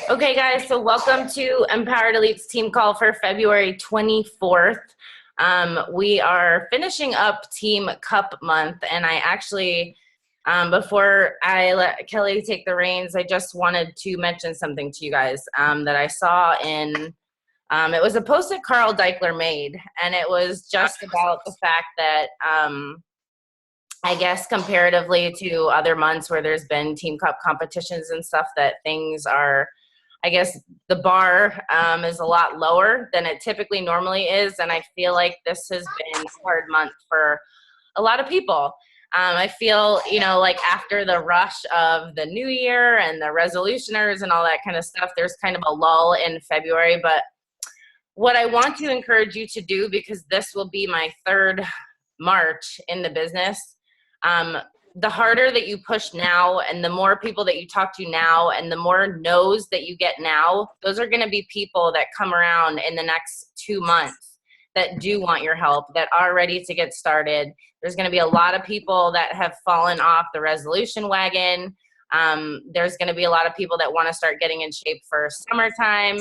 Okay, guys, so welcome to Empowered Elite's team call for February 24th. We are finishing up Team Cup month, and I actually, before I let Kelly take the reins, I just wanted to mention something to you guys that I saw in, it was a post that Carl Deichler made, and it was just about the fact that I guess comparatively to other months where there's been Team Cup competitions and stuff, that things are, I guess the bar is a lot lower than it typically normally is. And I feel like this has been a hard month for a lot of people. I feel, like after the rush of the new year and the resolutioners and all that kind of stuff, there's kind of a lull in February. But what I want to encourage you to do, because this will be my third March in the business, the harder that you push now and the more people that you talk to now and the more no's that you get now, those are going to be people that come around in the next 2 months that do want your help, that are ready to get started. There's going to be a lot of people that have fallen off the resolution wagon. There's going to be a lot of people that want to start getting in shape for summertime.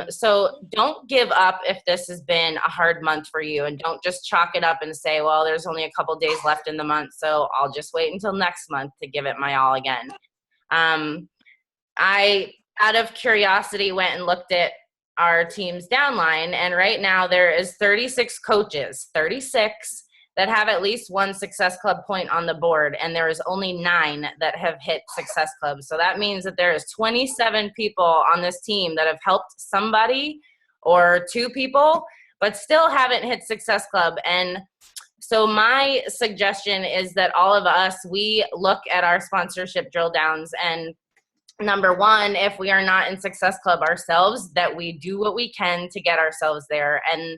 So don't give up if this has been a hard month for you, and don't just chalk it up and say, well, there's only a couple days left in the month, so I'll just wait until next month to give it my all again. I, out of curiosity, went and looked at our team's downline, and right now there is 36 coaches, 36 that have at least one Success Club point on the board, and there is only 9 that have hit Success Club. So that means that there is 27 people on this team that have helped somebody or 2 people, but still haven't hit Success Club. And so my suggestion is that all of us, we look at our sponsorship drill downs, and number one, if we are not in Success Club ourselves, that we do what we can to get ourselves there, and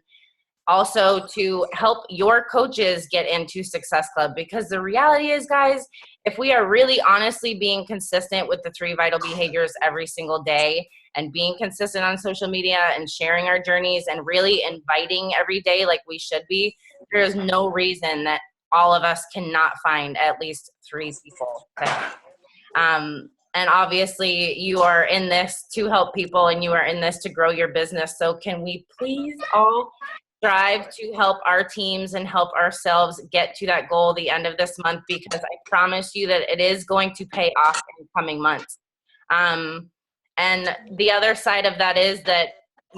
also to help your coaches get into Success Club. Because the reality is, guys, if we are really honestly being consistent with the 3 vital behaviors every single day and being consistent on social media and sharing our journeys and really inviting every day like we should be, there is no reason that all of us cannot find at least 3 people. And obviously you are in this to help people and you are in this to grow your business. So can we please all strive to help our teams and help ourselves get to that goal the end of this month, because I promise you that it is going to pay off in coming months. And the other side of that is that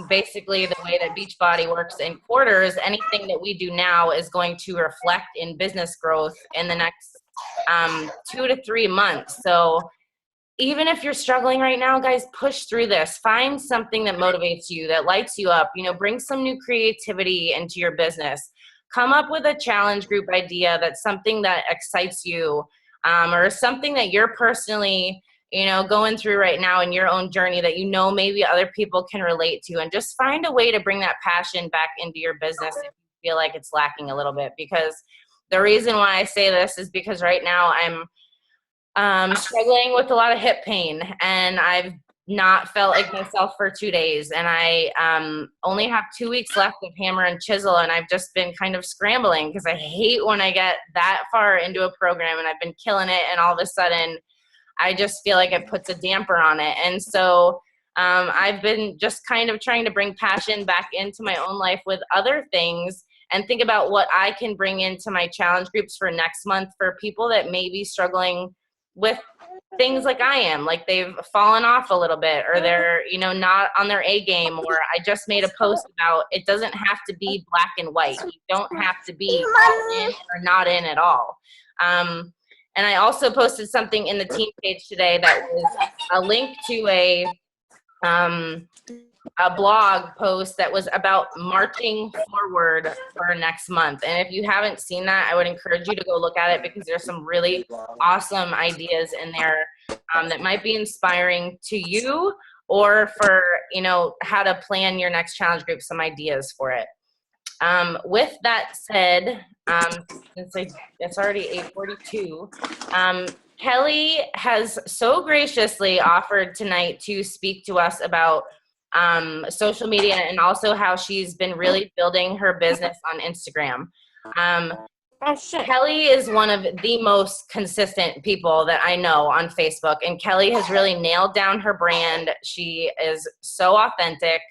basically the way that Beachbody works in quarters, anything that we do now is going to reflect in business growth in the next 2 to 3 months. So even if you're struggling right now, guys, push through this. Find something that motivates you, that lights you up. Bring some new creativity into your business. Come up with a challenge group idea that's something that excites you, or something that you're personally, going through right now in your own journey that maybe other people can relate to. And just find a way to bring that passion back into your business if you feel like it's lacking a little bit. Because the reason why I say this is because right now I'm struggling with a lot of hip pain, and I've not felt like myself for 2 days, and I only have 2 weeks left of hammer and chisel, and I've just been kind of scrambling because I hate when I get that far into a program and I've been killing it, and all of a sudden I just feel like it puts a damper on it. And so I've been just kind of trying to bring passion back into my own life with other things and think about what I can bring into my challenge groups for next month for people that may be struggling with things like I am, like they've fallen off a little bit, or they're, not on their A game. Or I just made a post about, it doesn't have to be black and white. You don't have to be all in or not in at all. And I also posted something in the team page today that was a link to a blog post that was about marching forward for next month. And if you haven't seen that, I would encourage you to go look at it, because there's some really awesome ideas in there that might be inspiring to you, or for, how to plan your next challenge group, some ideas for it. With that said, since it's already 8:42, Kelli has so graciously offered tonight to speak to us about social media, and also how she's been really building her business on Instagram. Oh, shit. Kelli is one of the most consistent people that I know on Facebook, and Kelli has really nailed down her brand. She is so authentic,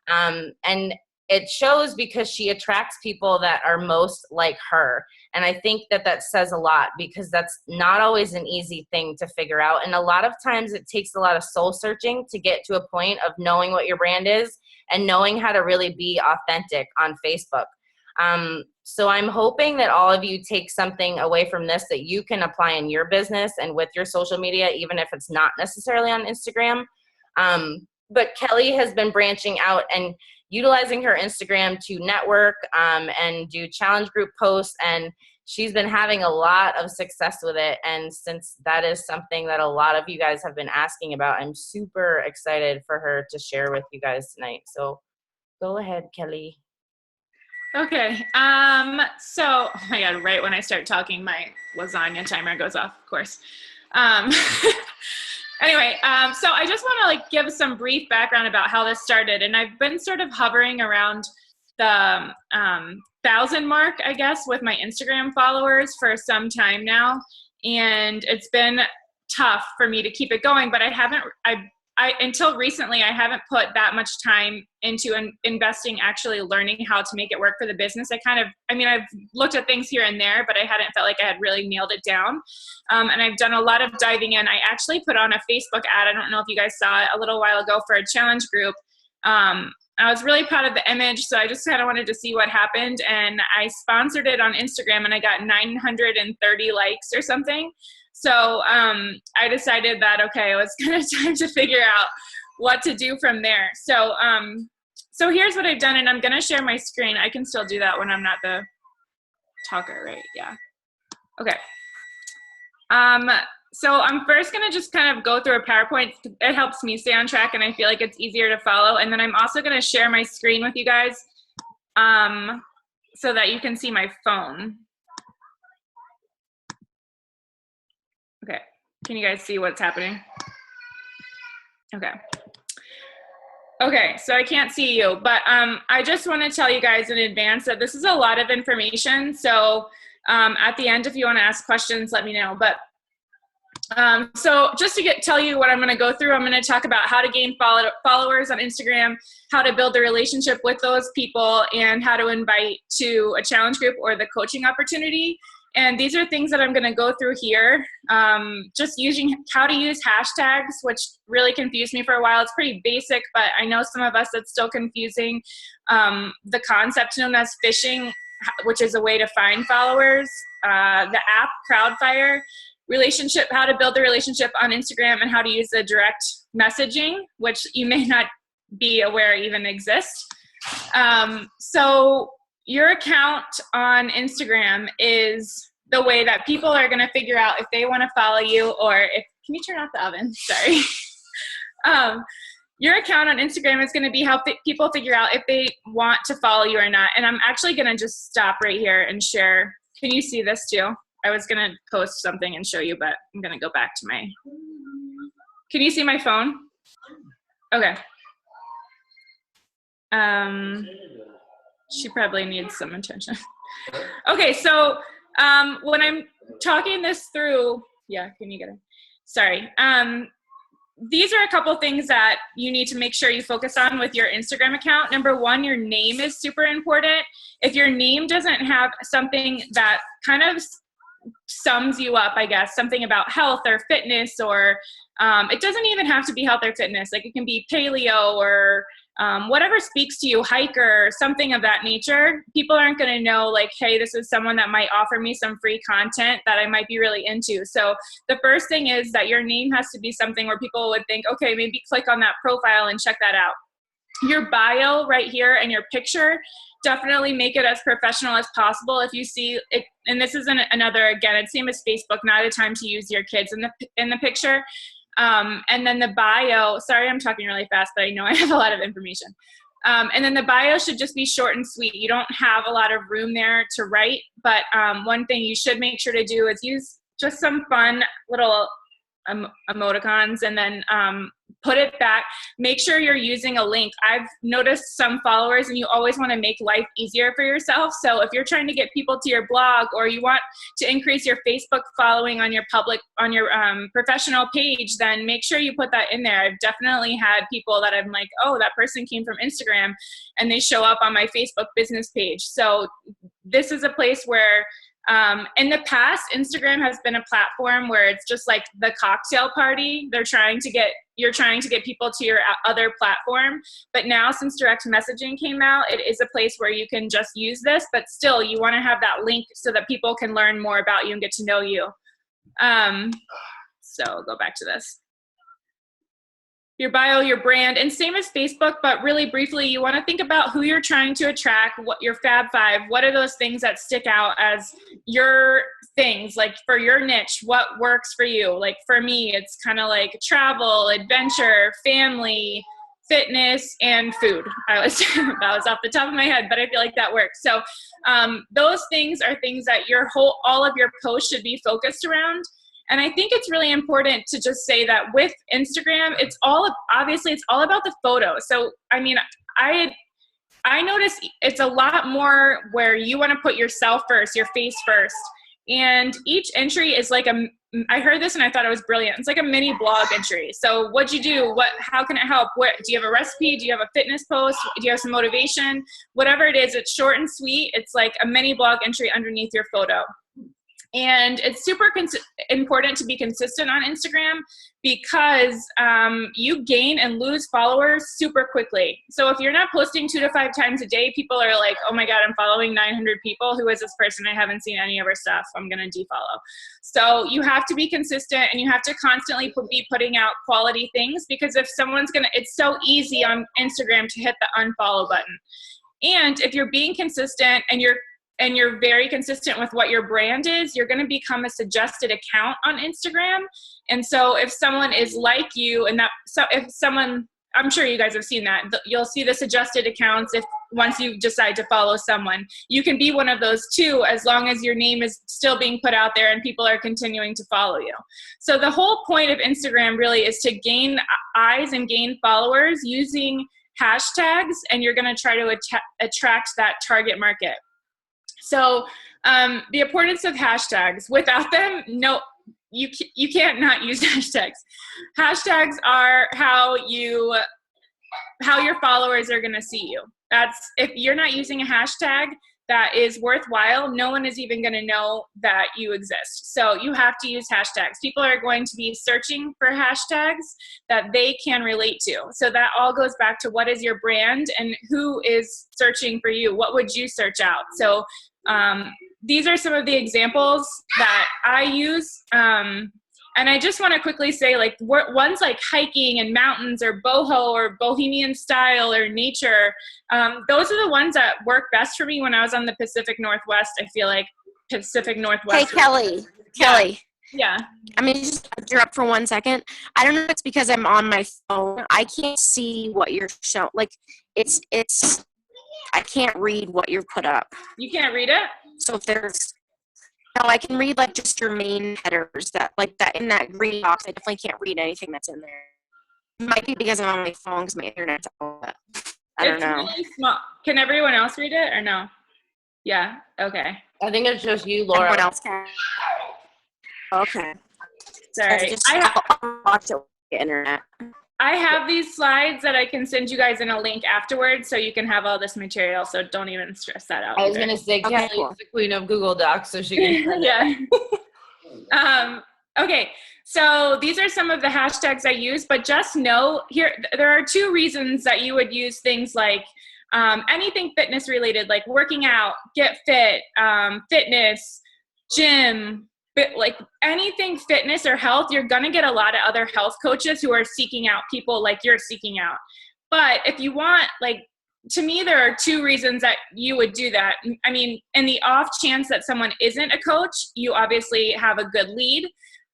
and it shows because she attracts people that are most like her. And I think that that says a lot, because that's not always an easy thing to figure out. And a lot of times it takes a lot of soul searching to get to a point of knowing what your brand is and knowing how to really be authentic on Facebook. So I'm hoping that all of you take something away from this that you can apply in your business and with your social media, even if it's not necessarily on Instagram. But Kelli has been branching out and utilizing her Instagram to network and do challenge group posts, and she's been having a lot of success with it. And since that is something that a lot of you guys have been asking about, I'm super excited for her to share with you guys tonight. So go ahead, Kelli. Okay. So, oh my God, right when I start talking, my lasagna timer goes off, of course. Anyway, so I just want to like give some brief background about how this started. And I've been sort of hovering around the 1,000 mark, I guess, with my Instagram followers for some time now. And it's been tough for me to keep it going, but until recently, I haven't put that much time into investing, actually learning how to make it work for the business. I've looked at things here and there, but I hadn't felt like I had really nailed it down. And I've done a lot of diving in. I actually put on a Facebook ad, I don't know if you guys saw it, a little while ago for a challenge group. I was really proud of the image, so I just kind of wanted to see what happened. And I sponsored it on Instagram, and I got 930 likes or something. So I decided that, okay, it was kind of time to figure out what to do from there. So so here's what I've done, and I'm going to share my screen. I can still do that when I'm not the talker, right? Yeah. Okay. So I'm first going to just kind of go through a PowerPoint. It helps me stay on track, and I feel like it's easier to follow. And then I'm also going to share my screen with you guys so that you can see my phone. Okay, can you guys see what's happening? Okay. Okay, so I can't see you, but I just want to tell you guys in advance that this is a lot of information. So at the end, if you want to ask questions, let me know. But so just to tell you what I'm going to go through, I'm going to talk about how to gain followers on Instagram, how to build a relationship with those people, and how to invite to a challenge group or the coaching opportunity. And these are things that I'm going to go through here. Just using how to use hashtags, which really confused me for a while. It's pretty basic, but I know some of us it's still confusing. The concept known as phishing, which is a way to find followers. The app Crowdfire, relationship, how to build a relationship on Instagram, and how to use the direct messaging, which you may not be aware even exists. So your account on Instagram is the way that people are going to figure out if they want to follow you, or if, can you turn off the oven? Sorry. Your account on Instagram is going to be how people figure out if they want to follow you or not. And I'm actually going to just stop right here and share. Can you see this too? I was going to post something and show you, but I'm going to go back to my, can you see my phone? Okay. She probably needs some attention. Okay, so when I'm talking this through, yeah, can you get it? Sorry. These are a couple things that you need to make sure you focus on with your Instagram account. Number one, your name is super important. If your name doesn't have something that kind of sums you up, I guess, something about health or fitness, or it doesn't even have to be health or fitness. Like it can be paleo or whatever speaks to you, hiker, something of that nature. People aren't going to know like, hey, this is someone that might offer me some free content that I might be really into. So the first thing is that your name has to be something where people would think, okay, maybe click on that profile and check that out. Your bio right here and your picture, definitely make it as professional as possible. If you see it, and this is another, again, it's same as Facebook, not a time to use your kids in the picture. And then the bio, sorry, I'm talking really fast, but I know I have a lot of information. And then the bio should just be short and sweet. You don't have a lot of room there to write, but one thing you should make sure to do is use just some fun little emoticons, and then put it back. Make sure you're using a link. I've noticed some followers, and you always want to make life easier for yourself. So if you're trying to get people to your blog, or you want to increase your Facebook following on your professional page, then make sure you put that in there. I've definitely had people that I'm like, oh, that person came from Instagram, and they show up on my Facebook business page. So this is a place where in the past, Instagram has been a platform where it's just like the cocktail party. You're trying to get people to your other platform. But now, since direct messaging came out, it is a place where you can just use this, but still you want to have that link so that people can learn more about you and get to know you. So go back to this. Your bio, your brand, and same as Facebook, but really briefly, you want to think about who you're trying to attract, what your Fab Five, what are those things that stick out as your things, like for your niche, what works for you? Like for me, it's kind of like travel, adventure, family, fitness, and food. That was off the top of my head, but I feel like that works. So those things are things that all of your posts should be focused around. And I think it's really important to just say that with Instagram, obviously it's all about the photo. So, I mean, I notice it's a lot more where you want to put yourself first, your face first. And each entry is like I heard this and I thought it was brilliant. It's like a mini blog entry. So what'd you do? How can it help? Do you have a recipe? Do you have a fitness post? Do you have some motivation? Whatever it is, it's short and sweet. It's like a mini blog entry underneath your photo. And it's super important to be consistent on Instagram because you gain and lose followers super quickly. So if you're not posting 2 to 5 times a day, people are like, oh my God, I'm following 900 people. Who is this person? I haven't seen any of her stuff. I'm going to defollow. So you have to be consistent, and you have to constantly be putting out quality things, because if it's so easy on Instagram to hit the unfollow button. And if you're being consistent and you're very consistent with what your brand is, you're going to become a suggested account on Instagram. And so if someone is like you, I'm sure you guys have seen that, you'll see the suggested accounts once you decide to follow someone. You can be one of those too, as long as your name is still being put out there and people are continuing to follow you. So the whole point of Instagram really is to gain eyes and gain followers using hashtags, and you're going to try to attract that target market. So the importance of hashtags. Without them, no, you can't not use hashtags. Hashtags are how your followers are going to see you. If you're not using a hashtag that is worthwhile, no one is even going to know that you exist. So you have to use hashtags. People are going to be searching for hashtags that they can relate to. So that all goes back to what is your brand and who is searching for you. What would you search out? So these are some of the examples that I use. And I just want to quickly say, like, ones like hiking and mountains or boho or bohemian style or nature, those are the ones that work best for me when I was on the Pacific Northwest. I feel like Pacific Northwest. Hey, Kelly. Yeah. I mean, just interrupt for 1 second. I don't know if it's because I'm on my phone. I can't see what you're showing. Like, I can't read what you're put up. You can't read it? So no, I can read like just your main headers that in that green box. I definitely can't read anything that's in there. It might be because I'm on my phone because my internet's all up. I don't know. Really small. Can everyone else read it or no? Yeah. Okay. I think it's just you, Laura. Everyone else can. Okay. Sorry. I'll watch it with the internet. I have these slides that I can send you guys in a link afterwards, so you can have all this material. So don't even stress that out. I was going to say, Okay, Kelly is the queen of Google Docs, so she can. Yeah. Okay. So these are some of the hashtags I use, but just know there are 2 reasons that you would use things like anything fitness related, like working out, get fit, fitness, gym. But like anything fitness or health, you're going to get a lot of other health coaches who are seeking out people like you're seeking out. But if you want, to me, there are 2 reasons that you would do that. I mean, in the off chance that someone isn't a coach, you obviously have a good lead.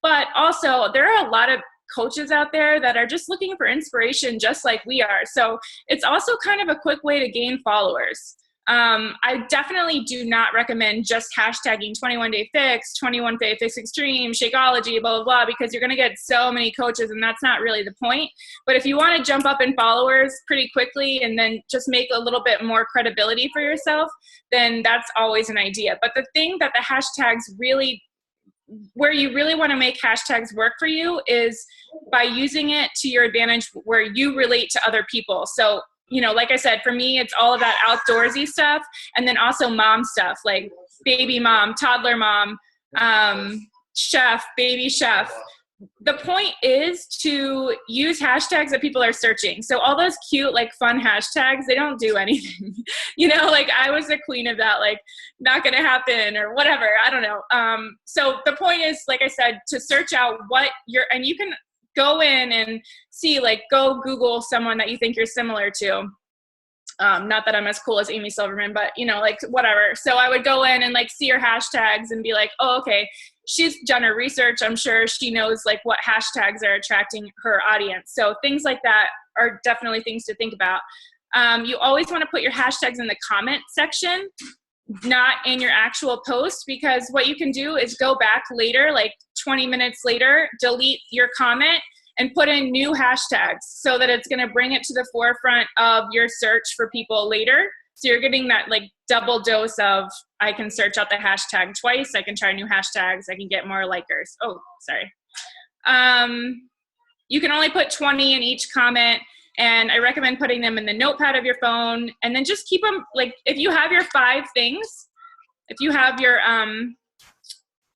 But also, there are a lot of coaches out there that are just looking for inspiration just like we are. So it's also kind of a quick way to gain followers. I definitely do not recommend just hashtagging 21 Day Fix, 21 Day Fix Extreme, Shakeology, blah, blah, blah, because you're going to get so many coaches and that's not really the point. But if you want to jump up in followers pretty quickly and then just make a little bit more credibility for yourself, then that's always an idea. But the thing that the hashtags really, where you really want to make hashtags work for you is by using it to your advantage where you relate to other people. So, you know, like I said, for me, it's all about outdoorsy stuff and then also mom stuff like baby mom, toddler mom, chef, baby chef. The point is to use hashtags that people are searching. So all those cute, like fun hashtags, they don't do anything. You know, like I was the queen of that, like not going to happen or whatever. I don't know. So the point is, like I said, to search out what you're, and you can go in and see, like go Google someone that you think you're similar to. Not that I'm as cool as Amy Silverman, but you know, like whatever. So I would go in and like see her hashtags and be like, oh, okay, she's done her research. I'm sure she knows like what hashtags are attracting her audience. So things like that are definitely things to think about. You always want to put your hashtags in the comment section, not in your actual post, because what you can do is go back later, like 20 minutes later, delete your comment and put in new hashtags so that it's going to bring it to the forefront of your search for people later. So you're getting that like double dose of, I can search out the hashtag twice. I can try new hashtags. I can get more likers. Oh, sorry. You can only put 20 in each comment. And I recommend putting them in the notepad of your phone and then just keep them like, if you have your 5 things, if you have your,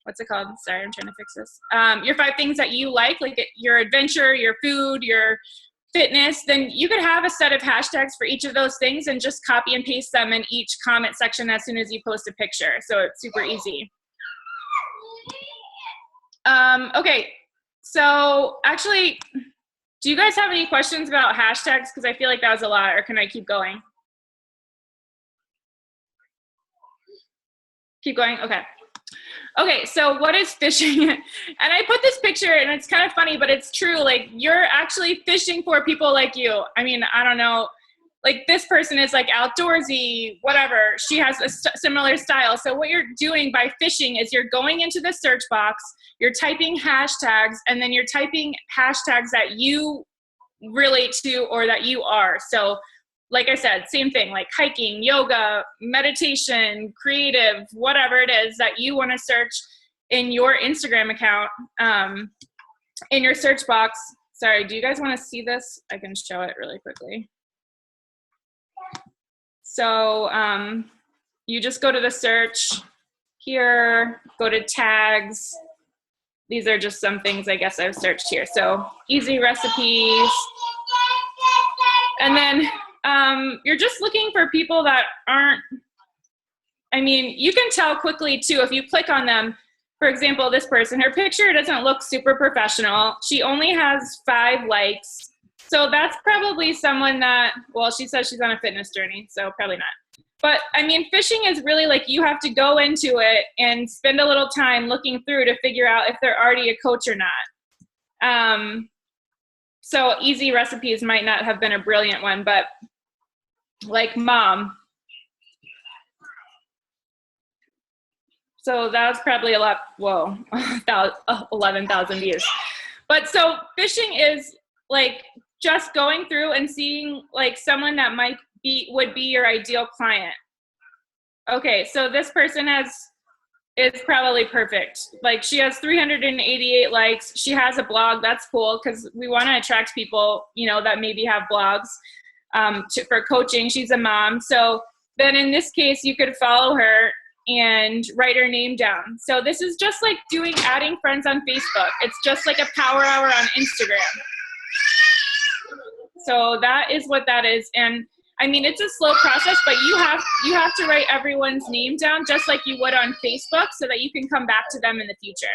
what's it called? Sorry, I'm trying to fix this. Your 5 things that you like your adventure, your food, your fitness, then you could have a set of hashtags for each of those things and just copy and paste them in each comment section as soon as you post a picture. So it's super easy. Okay, so actually, do you guys have any questions about hashtags? Because I feel like that was a lot, or can I keep going? Keep going? Okay. Okay, so what is fishing? And I put this picture, and it's kind of funny, but it's true. Like, you're actually fishing for people like you. I mean, I don't know. Like, this person is, like, outdoorsy, whatever. She has a similar style. So what you're doing by fishing is you're going into the search box, you're typing hashtags, and then you're typing hashtags that you relate to or that you are. So like I said, same thing, like hiking, yoga, meditation, creative, whatever it is that you want to search in your Instagram account, in your search box. Sorry, do you guys want to see this? I can show it really quickly. So you just go to the search here, go to tags. These are just some things I guess I've searched here. So easy recipes. And then you're just looking for people that aren't, I mean, you can tell quickly too, if you click on them. For example, this person, her picture doesn't look super professional. She only has 5 likes. So that's probably someone that, well, she says she's on a fitness journey, so probably not. But I mean, fishing is really like you have to go into it and spend a little time looking through to figure out if they're already a coach or not. So easy recipes might not have been a brilliant one, but like mom. So that was probably a lot, whoa, 11,000 views. But so fishing is like just going through and seeing like someone that would be your ideal client. Okay, so this person is probably perfect. Like she has 388 likes. She has a blog. That's cool because we want to attract people, you know, that maybe have blogs for coaching. She's a mom. So then in this case, you could follow her and write her name down. So this is just like adding friends on Facebook. It's just like a power hour on Instagram. So that is what that is. And I mean, it's a slow process, but you have to write everyone's name down just like you would on Facebook so that you can come back to them in the future.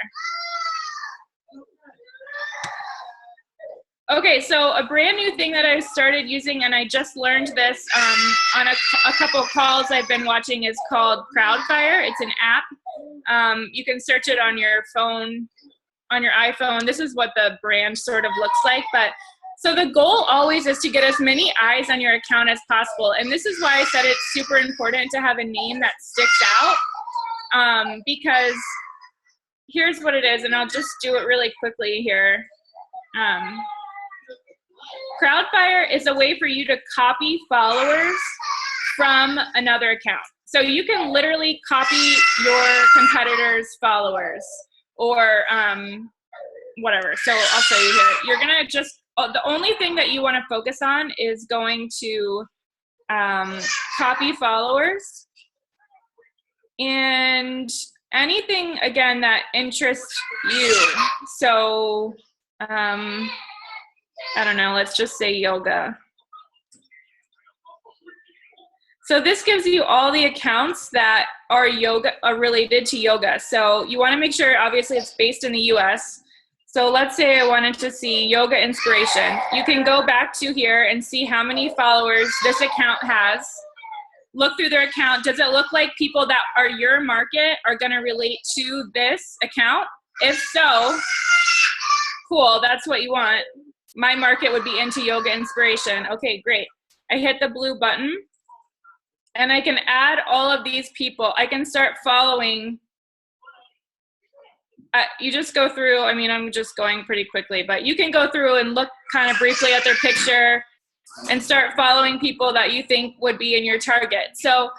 Okay, so a brand new thing that I started using, and I just learned this on a couple calls I've been watching, is called Crowdfire. It's an app. You can search it on your phone, on your iPhone. This is what the brand sort of looks like, but So the goal always is to get as many eyes on your account as possible. And this is why I said it's super important to have a name that sticks out, because here's what it is, and I'll just do it really quickly here. Crowdfire is a way for you to copy followers from another account. So you can literally copy your competitor's followers or whatever. So I'll show you here. You're gonna just, the only thing that you wanna focus on is going to copy followers and anything, again, that interests you. So, I don't know, let's just say yoga. So this gives you all the accounts that are related to yoga. So you want to make sure, obviously, it's based in the US. So let's say I wanted to see yoga inspiration. You can go back to here and see how many followers this account has. Look through their account. Does it look like people that are your market are going to relate to this account? If so, cool, that's what you want. My market would be into yoga inspiration. Okay, great. I hit the blue button. And I can add all of these people. I can start following. You just go through, I mean, I'm just going pretty quickly, but you can go through and look kind of briefly at their picture and start following people that you think would be in your target. So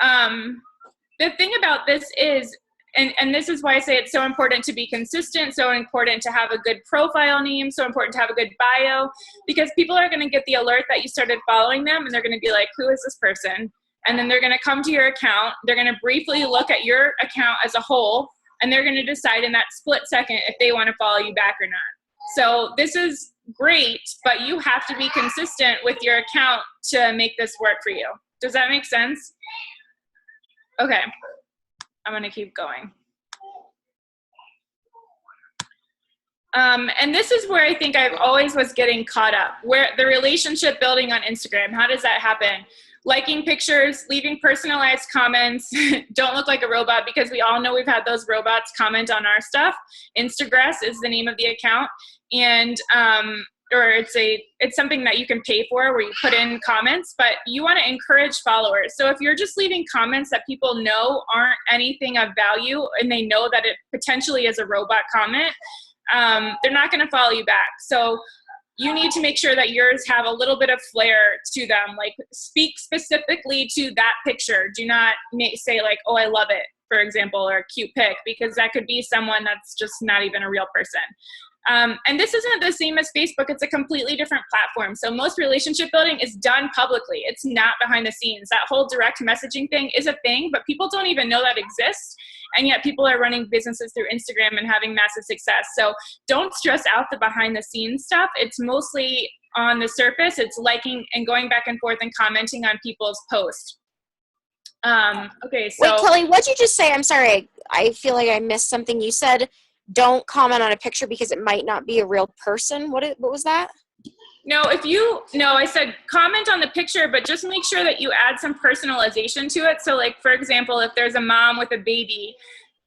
the thing about this is, and this is why I say it's so important to be consistent, so important to have a good profile name, so important to have a good bio, because people are going to get the alert that you started following them, and they're going to be like, who is this person? And then they're going to come to your account. They're going to briefly look at your account as a whole, and they're going to decide in that split second if they want to follow you back or not. So this is great, but you have to be consistent with your account to make this work for you. Does that make sense? Okay, I'm going to keep going. And this is where I think I've always was getting caught up, where the relationship building on Instagram, how does that happen? Liking pictures, leaving personalized comments, don't look like a robot, because we all know we've had those robots comment on our stuff. Instagress is the name of the account, and or it's something that you can pay for where you put in comments, but you want to encourage followers. So if you're just leaving comments that people know aren't anything of value, and they know that it potentially is a robot comment, they're not going to follow you back. So you need to make sure that yours have a little bit of flair to them. Like, speak specifically to that picture. Do not say like, oh, I love it, for example, or a cute pic, because that could be someone that's just not even a real person. And this isn't the same as Facebook. It's a completely different platform. So most relationship building is done publicly. It's not behind the scenes. That whole direct messaging thing is a thing, but people don't even know that exists. And yet people are running businesses through Instagram and having massive success. So don't stress out the behind the scenes stuff. It's mostly on the surface. It's liking and going back and forth and commenting on people's posts. Okay, so. Wait, Kelly, what'd you just say? I'm sorry. I feel like I missed something. You said don't comment on a picture because it might not be a real person. What was that? No, I said comment on the picture, but just make sure that you add some personalization to it. So like, for example, if there's a mom with a baby,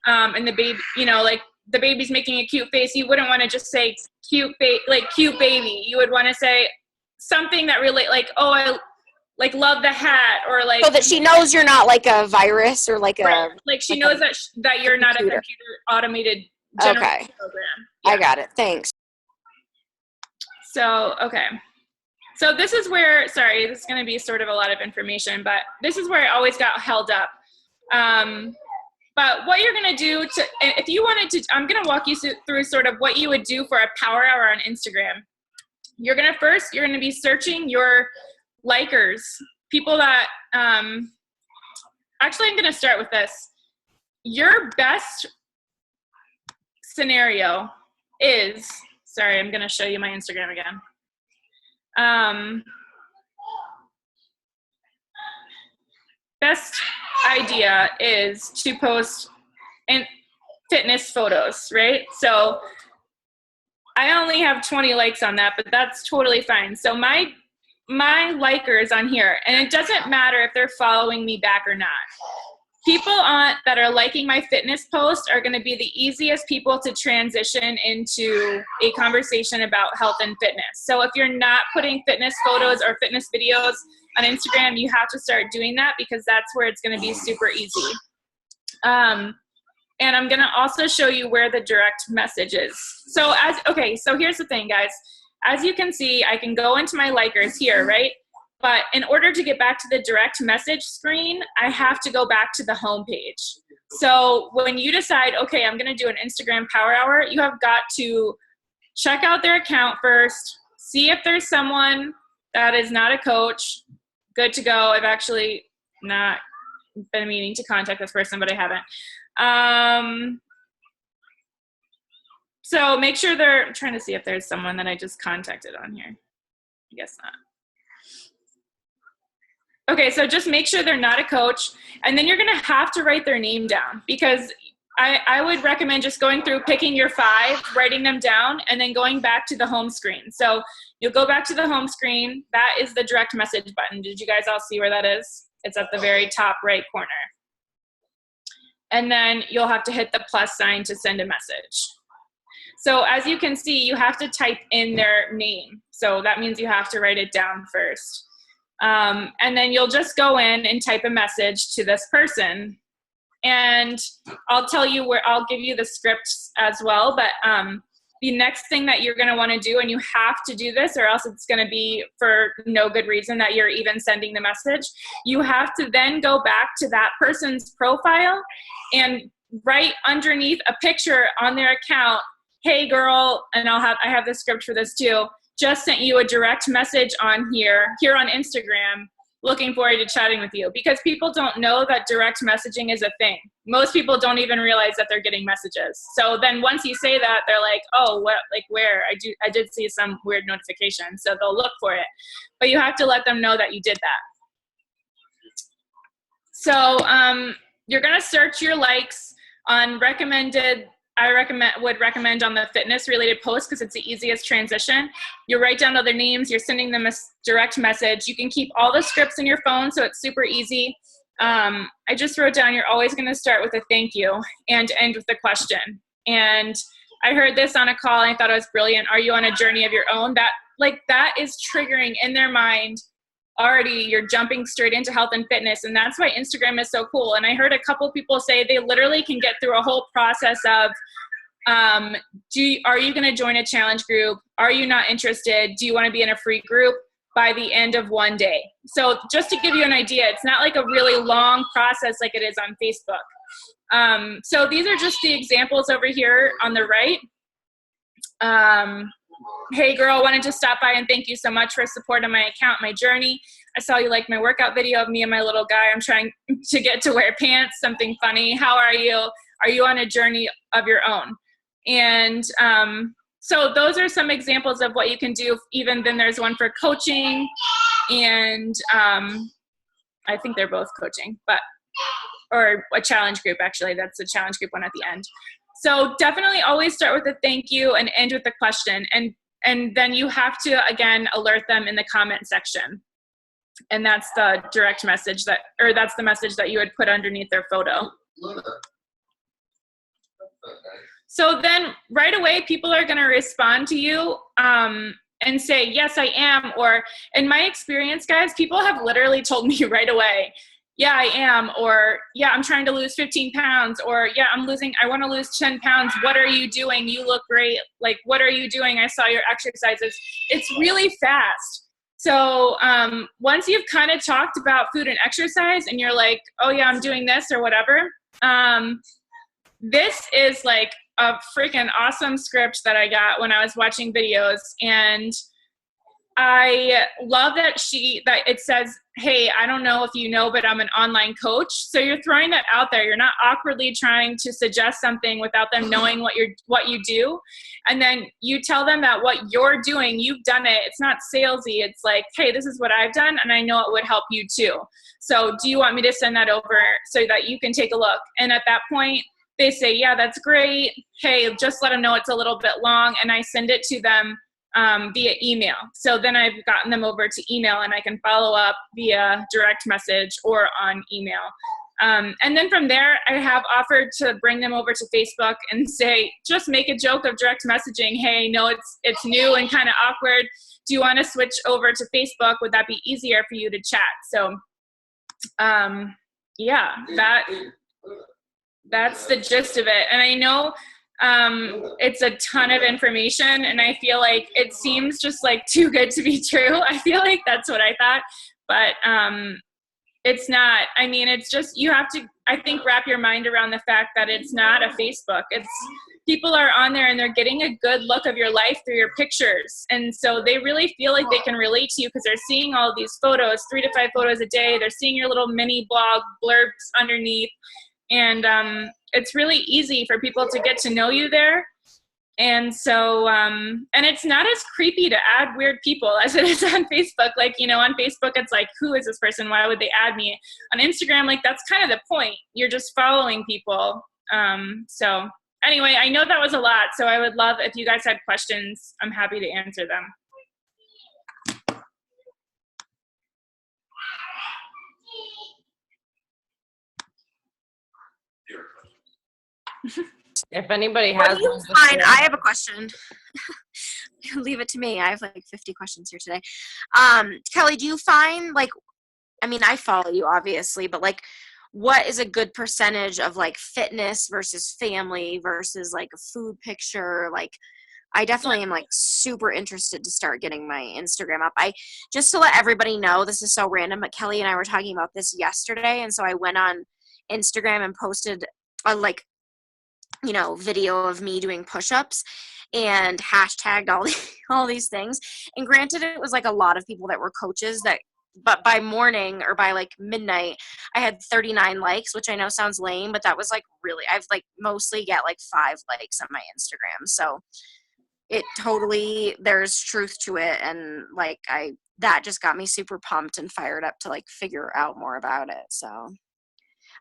and the baby, like the baby's making a cute face, you wouldn't want to just say cute baby. You would want to say something that relate, like, oh, I like love the hat, or like. So that she knows you're not like a virus or like a. Like she knows that you're not a computer automated general program. Yeah. I got it. Thanks. So, okay. So this is where, sorry, this is going to be sort of a lot of information, but this is where I always got held up. But what you're going to do if you wanted to, I'm going to walk you through sort of what you would do for a power hour on Instagram. You're going to be searching your likers, people that, actually I'm going to start with this. Your best scenario is, sorry, I'm going to show you my Instagram again. Best idea is to post in fitness photos, right? So I only have 20 likes on that, but that's totally fine. So my likers on here, and it doesn't matter if they're following me back or not. people that are liking my fitness post are going to be the easiest people to transition into a conversation about health and fitness. So if you're not putting fitness photos or fitness videos on Instagram, you have to start doing that because that's where it's going to be super easy. And I'm going to also show you where the direct message is. So so here's the thing, guys. As you can see, I can go into my likers here, right? But in order to get back to the direct message screen, I have to go back to the home page. So when you decide, okay, I'm going to do an Instagram Power Hour, you have got to check out their account first, see if there's someone that is not a coach. Good to go. I've actually not been meaning to contact this person, but I haven't. So make sure I'm trying to see if there's someone that I just contacted on here. I guess not. Okay, so just make sure they're not a coach, and then you're going to have to write their name down because I would recommend just going through, picking your 5, writing them down, and then going back to the home screen. So you'll go back to the home screen. That is the direct message button. Did you guys all see where that is? It's at the very top right corner. And then you'll have to hit the plus sign to send a message. So as you can see, you have to type in their name. So that means you have to write it down first. And then you'll just go in and type a message to this person. And I'll tell you I'll give you the scripts as well. But the next thing that you're going to want to do, and you have to do this or else it's going to be for no good reason that you're even sending the message, you have to then go back to that person's profile and write underneath a picture on their account, hey girl, and I have the script for this too, just sent you a direct message on here on Instagram, looking forward to chatting with you. Because people don't know that direct messaging is a thing. Most people don't even realize that they're getting messages. So then once you say that, they're like, oh, what, like where? I did see some weird notification. So they'll look for it. But you have to let them know that you did that. So you're going to search your likes on recommended. Would recommend on the fitness related post because it's the easiest transition. You write down other names, you're sending them a direct message. You can keep all the scripts in your phone, so it's super easy. I just wrote down, you're always going to start with a thank you and end with a question. And I heard this on a call and I thought it was brilliant. Are you on a journey of your own? That is triggering in their mind. Already you're jumping straight into health and fitness, and that's why Instagram is so cool. And I heard a couple people say they literally can get through a whole process of are you going to join a challenge group? Are you not interested? Do you want to be in a free group? By the end of one day. So just to give you an idea, it's not like a really long process like it is on Facebook. So these are just the examples over here on the right. Hey girl, wanted to stop by and thank you so much for support on my account, my journey. I saw you like my workout video of me and my little guy. I'm trying to get to wear pants, something funny. How are you? Are you on a journey of your own? And so those are some examples of what you can do. Even then there's one for coaching, and I think they're both coaching, or a challenge group actually. That's the challenge group one at the end. So definitely always start with a thank you and end with a question. And then you have to, again, alert them in the comment section. And that's the direct message that's the message that you would put underneath their photo. So then right away, people are going to respond to you and say, yes, I am. Or in my experience, guys, people have literally told me right away, yeah, I am. Or yeah, I'm trying to lose 15 pounds. Or yeah, I want to lose 10 pounds. What are you doing? You look great. Like, what are you doing? I saw your exercises. It's really fast. So once you've kind of talked about food and exercise and you're like, oh yeah, I'm doing this or whatever. This is like a freaking awesome script that I got when I was watching videos. And I love that it says, hey, I don't know if you know, but I'm an online coach. So you're throwing that out there. You're not awkwardly trying to suggest something without them knowing what you do. And then you tell them that what you're doing, you've done it. It's not salesy. It's like, hey, this is what I've done, and I know it would help you too. So do you want me to send that over so that you can take a look? And at that point, they say, yeah, that's great. Hey, just let them know it's a little bit long, and I send it to them via email. So then I've gotten them over to email, and I can follow up via direct message or on email. And then from there, I have offered to bring them over to Facebook and say, just make a joke of direct messaging. Hey, no, it's new and kind of awkward. Do you want to switch over to Facebook? Would that be easier for you to chat? So, yeah, that's the gist of it. And I know it's a ton of information, and I feel like it seems just like too good to be true. I feel like that's what I thought, but it's not. I mean, it's just, you have to, I think, wrap your mind around the fact that it's not a Facebook. It's, people are on there and they're getting a good look of your life through your pictures. And so they really feel like they can relate to you because they're seeing all these photos, 3 to 5 photos a day. They're seeing your little mini blog blurbs underneath. And it's really easy for people to get to know you there. And so, and it's not as creepy to add weird people as it is on Facebook. Like, you know, on Facebook, it's like, who is this person? Why would they add me? On Instagram, like, that's kind of the point. You're just following people. So anyway, I know that was a lot. So I would love if you guys had questions. I'm happy to answer them. If anybody What has do you one, just find? share. I have a question. Leave it to me. I have like 50 questions here today. Kelli, do you find, like, I mean, I follow you obviously, but like, what is a good percentage of like fitness versus family versus like a food picture? Like, I definitely am like super interested to start getting my Instagram up. Just to let everybody know, this is so random, but Kelli and I were talking about this yesterday. And so I went on Instagram and posted a video of me doing push-ups and hashtagged all these things. And granted, it was like a lot of people that were coaches but by morning or by like midnight, I had 39 likes, which I know sounds lame, but that was like really, I've like mostly get like 5 likes on my Instagram. So it totally, there's truth to it. And like, that just got me super pumped and fired up to like figure out more about it. So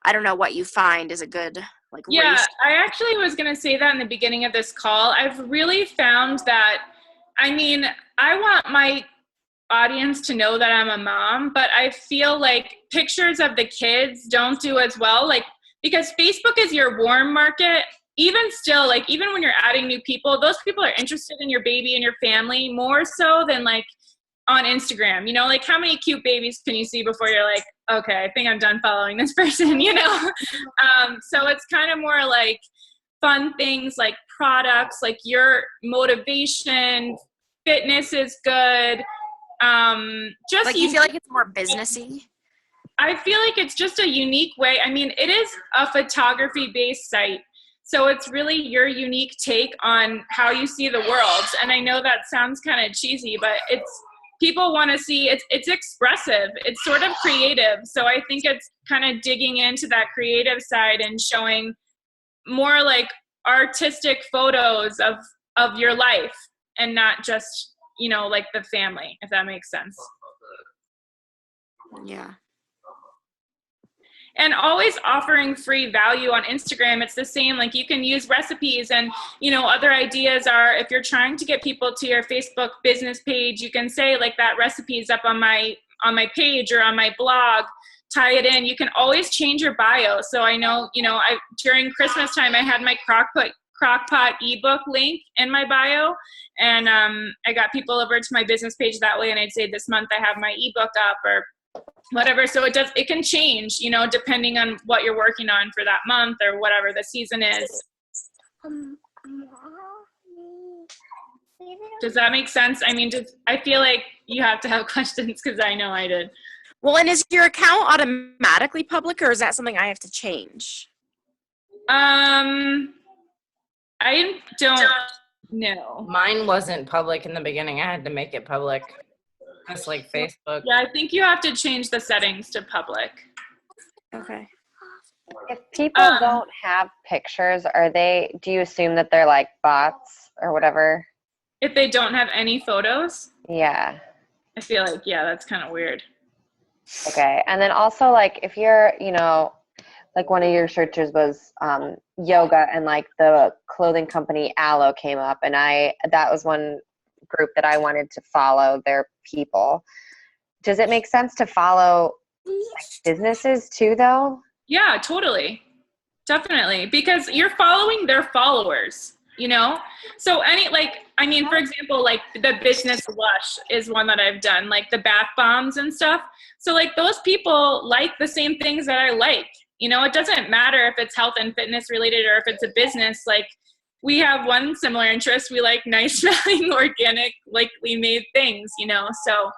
I don't know what you find is a good like Yeah, race. I actually was going to say that in the beginning of this call. I've really found that, I mean, I want my audience to know that I'm a mom, but I feel like pictures of the kids don't do as well, like, because Facebook is your warm market. Even still, like, even when you're adding new people, those people are interested in your baby and your family more so than like on Instagram. You know, like, how many cute babies can you see before you're like, okay, I think I'm done following this person, you know? So it's kind of more like fun things like products, like your motivation, fitness is good. Just like, you feel like it's more businessy? I feel like it's just a unique way. I mean, it is a photography based site. So it's really your unique take on how you see the world. And I know that sounds kind of cheesy, but people want to see, it's expressive. It's sort of creative. So I think it's kind of digging into that creative side and showing more like artistic photos of your life and not just, you know, like the family, if that makes sense. Yeah. And always offering free value on Instagram. It's the same, like, you can use recipes and, you know, other ideas are, if you're trying to get people to your Facebook business page, you can say like, that recipe is up on my page or on my blog, tie it in. You can always change your bio. So I know, you know, during Christmas time, I had my crockpot ebook link in my bio, and I got people over to my business page that way, and I'd say, this month I have my ebook up or whatever. So it can change, you know, depending on what you're working on for that month or whatever the season is. Does that make sense? I mean, I feel like you have to have questions because I know I did. Well, and is your account automatically public, or is that something I have to change? I don't know. Mine wasn't public in the beginning. I had to make it public. Just like Facebook. Yeah, I think you have to change the settings to public. Okay. If people don't have pictures, do you assume that they're like bots or whatever? If they don't have any photos? Yeah. I feel like, yeah, that's kind of weird. Okay. And then also, like, if you're, you know, like one of your searches was yoga, and like the clothing company Aloe came up, and that was one group that I wanted to follow their people. Does it make sense to follow like businesses too, though? Yeah, totally. Definitely. Because you're following their followers, you know? So for example, like the business Lush is one that I've done, like the bath bombs and stuff. So like those people like the same things that I like, you know, it doesn't matter if it's health and fitness related or if it's a business, like we have one similar interest. We like nice smelling, organic, likely made things, you know? So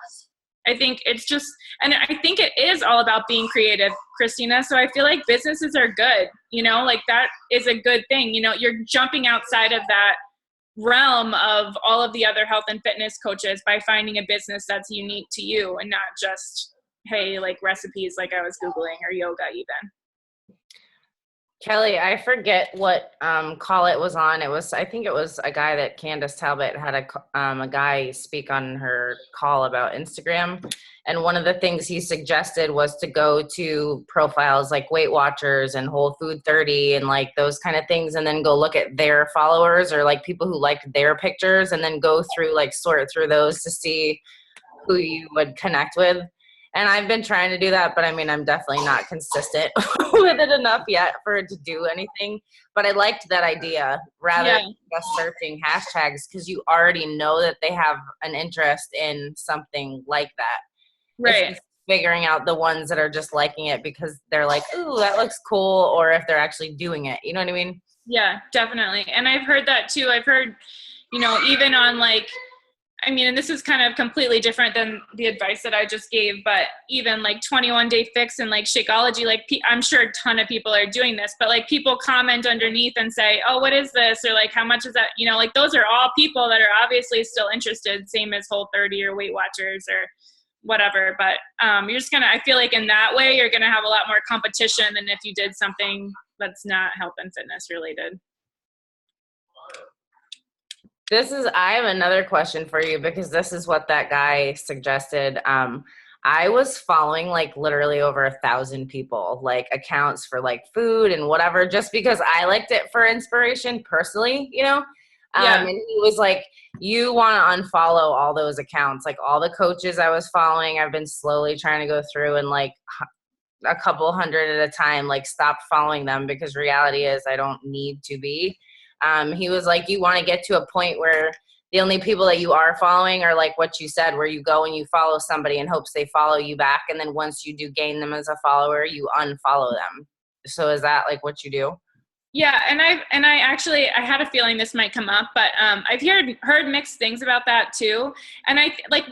I think it's just, and I think it is all about being creative, Christina. So I feel like businesses are good, you know, like that is a good thing. You know, you're jumping outside of that realm of all of the other health and fitness coaches by finding a business that's unique to you and not just, hey, like recipes like I was Googling or yoga even. Kelly, I forget what call it was on. I think it was a guy that Candace Talbot had a guy speak on her call about Instagram. And one of the things he suggested was to go to profiles like Weight Watchers and Whole Food 30 and like those kind of things, and then go look at their followers or like people who liked their pictures, and then go through, like sort through those to see who you would connect with. And I've been trying to do that, but I mean, I'm definitely not consistent with it enough yet for it to do anything. But I liked that idea rather than just searching hashtags, because you already know that they have an interest in something like that. Right. It's just figuring out the ones that are just liking it because they're like, ooh, that looks cool, or if they're actually doing it. You know what I mean? Yeah, definitely. And I've heard that too. I've heard, you know, even on like, I mean, and this is kind of completely different than the advice that I just gave, but even like 21 Day Fix and like Shakeology, like I'm sure a ton of people are doing this, but like people comment underneath and say, oh, what is this? Or like, how much is that? You know, like those are all people that are obviously still interested, same as Whole 30 or Weight Watchers or whatever. But you're just I feel like in that way, you're going to have a lot more competition than if you did something that's not health and fitness related. I have another question for you, because this is what that guy suggested. I was following like literally over 1,000 people, like accounts for like food and whatever, just because I liked it for inspiration personally, you know? And he was like, you want to unfollow all those accounts, like all the coaches I was following. I've been slowly trying to go through and like a couple hundred at a time, like stop following them, because reality is I don't need to be. He was like, you want to get to a point where the only people that you are following are like what you said, where you go and you follow somebody in hopes they follow you back. And then once you do gain them as a follower, you unfollow them. So is that like what you do? Yeah. And I had a feeling this might come up, but I've heard mixed things about that too. And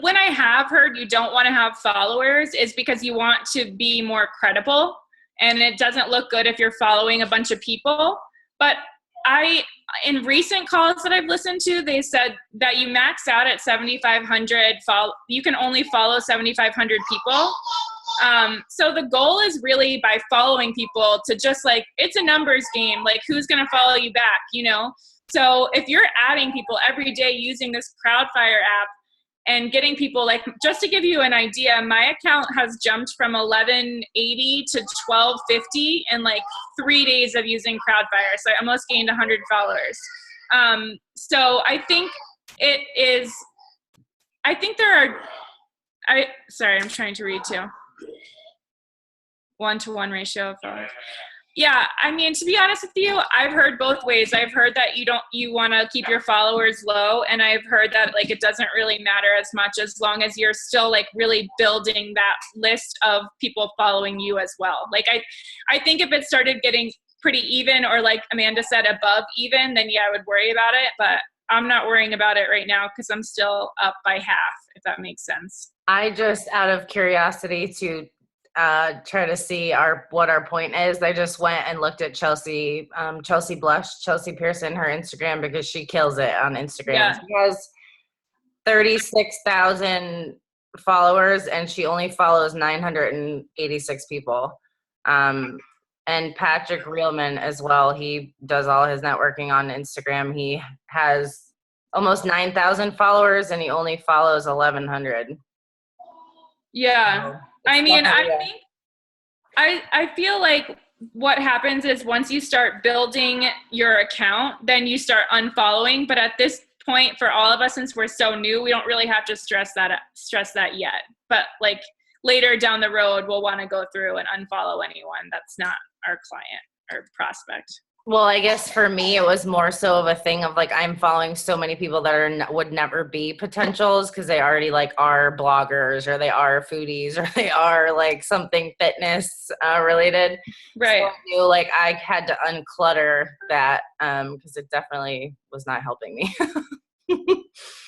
when I have heard you don't want to have followers is because you want to be more credible, and it doesn't look good if you're following a bunch of people. But in recent calls that I've listened to, they said that you max out at 7,500 you can only follow 7,500 people. So the goal is really by following people to just like, it's a numbers game, like who's going to follow you back, you know? So if you're adding people every day using this Crowdfire app and getting people, like, just to give you an idea, my account has jumped from 1180 to 1250 in like 3 days of using Crowdfire. So I almost gained 100 followers. So I think I'm trying to read too. 1-to-1 ratio of followers. Yeah, I mean, to be honest with you, I've heard both ways. I've heard that you want to keep your followers low, and I've heard that like it doesn't really matter as much as long as you're still like really building that list of people following you as well. Like I think if it started getting pretty even, or like Amanda said, above even, then yeah, I would worry about it, but I'm not worrying about it right now because I'm still up by half, if that makes sense. I just, out of curiosity to try to see what our point is, I just went and looked at Chelsea Pearson, her Instagram, because she kills it on Instagram. Yeah. She has 36,000 followers and she only follows 986 people. And Patrick Reelman as well, he does all his networking on Instagram. He has almost 9,000 followers and he only follows 1,100. Yeah. So I mean, I feel like what happens is once you start building your account, then you start unfollowing. But at this point, for all of us, since we're so new, we don't really have to stress that yet. But like later down the road we'll want to go through and unfollow anyone that's not our client or prospect. Well, I guess for me, it was more so of a thing of like, I'm following so many people that would never be potentials because they already like are bloggers or they are foodies or they are like something fitness related. Right. So I knew like I had to unclutter that because it definitely was not helping me.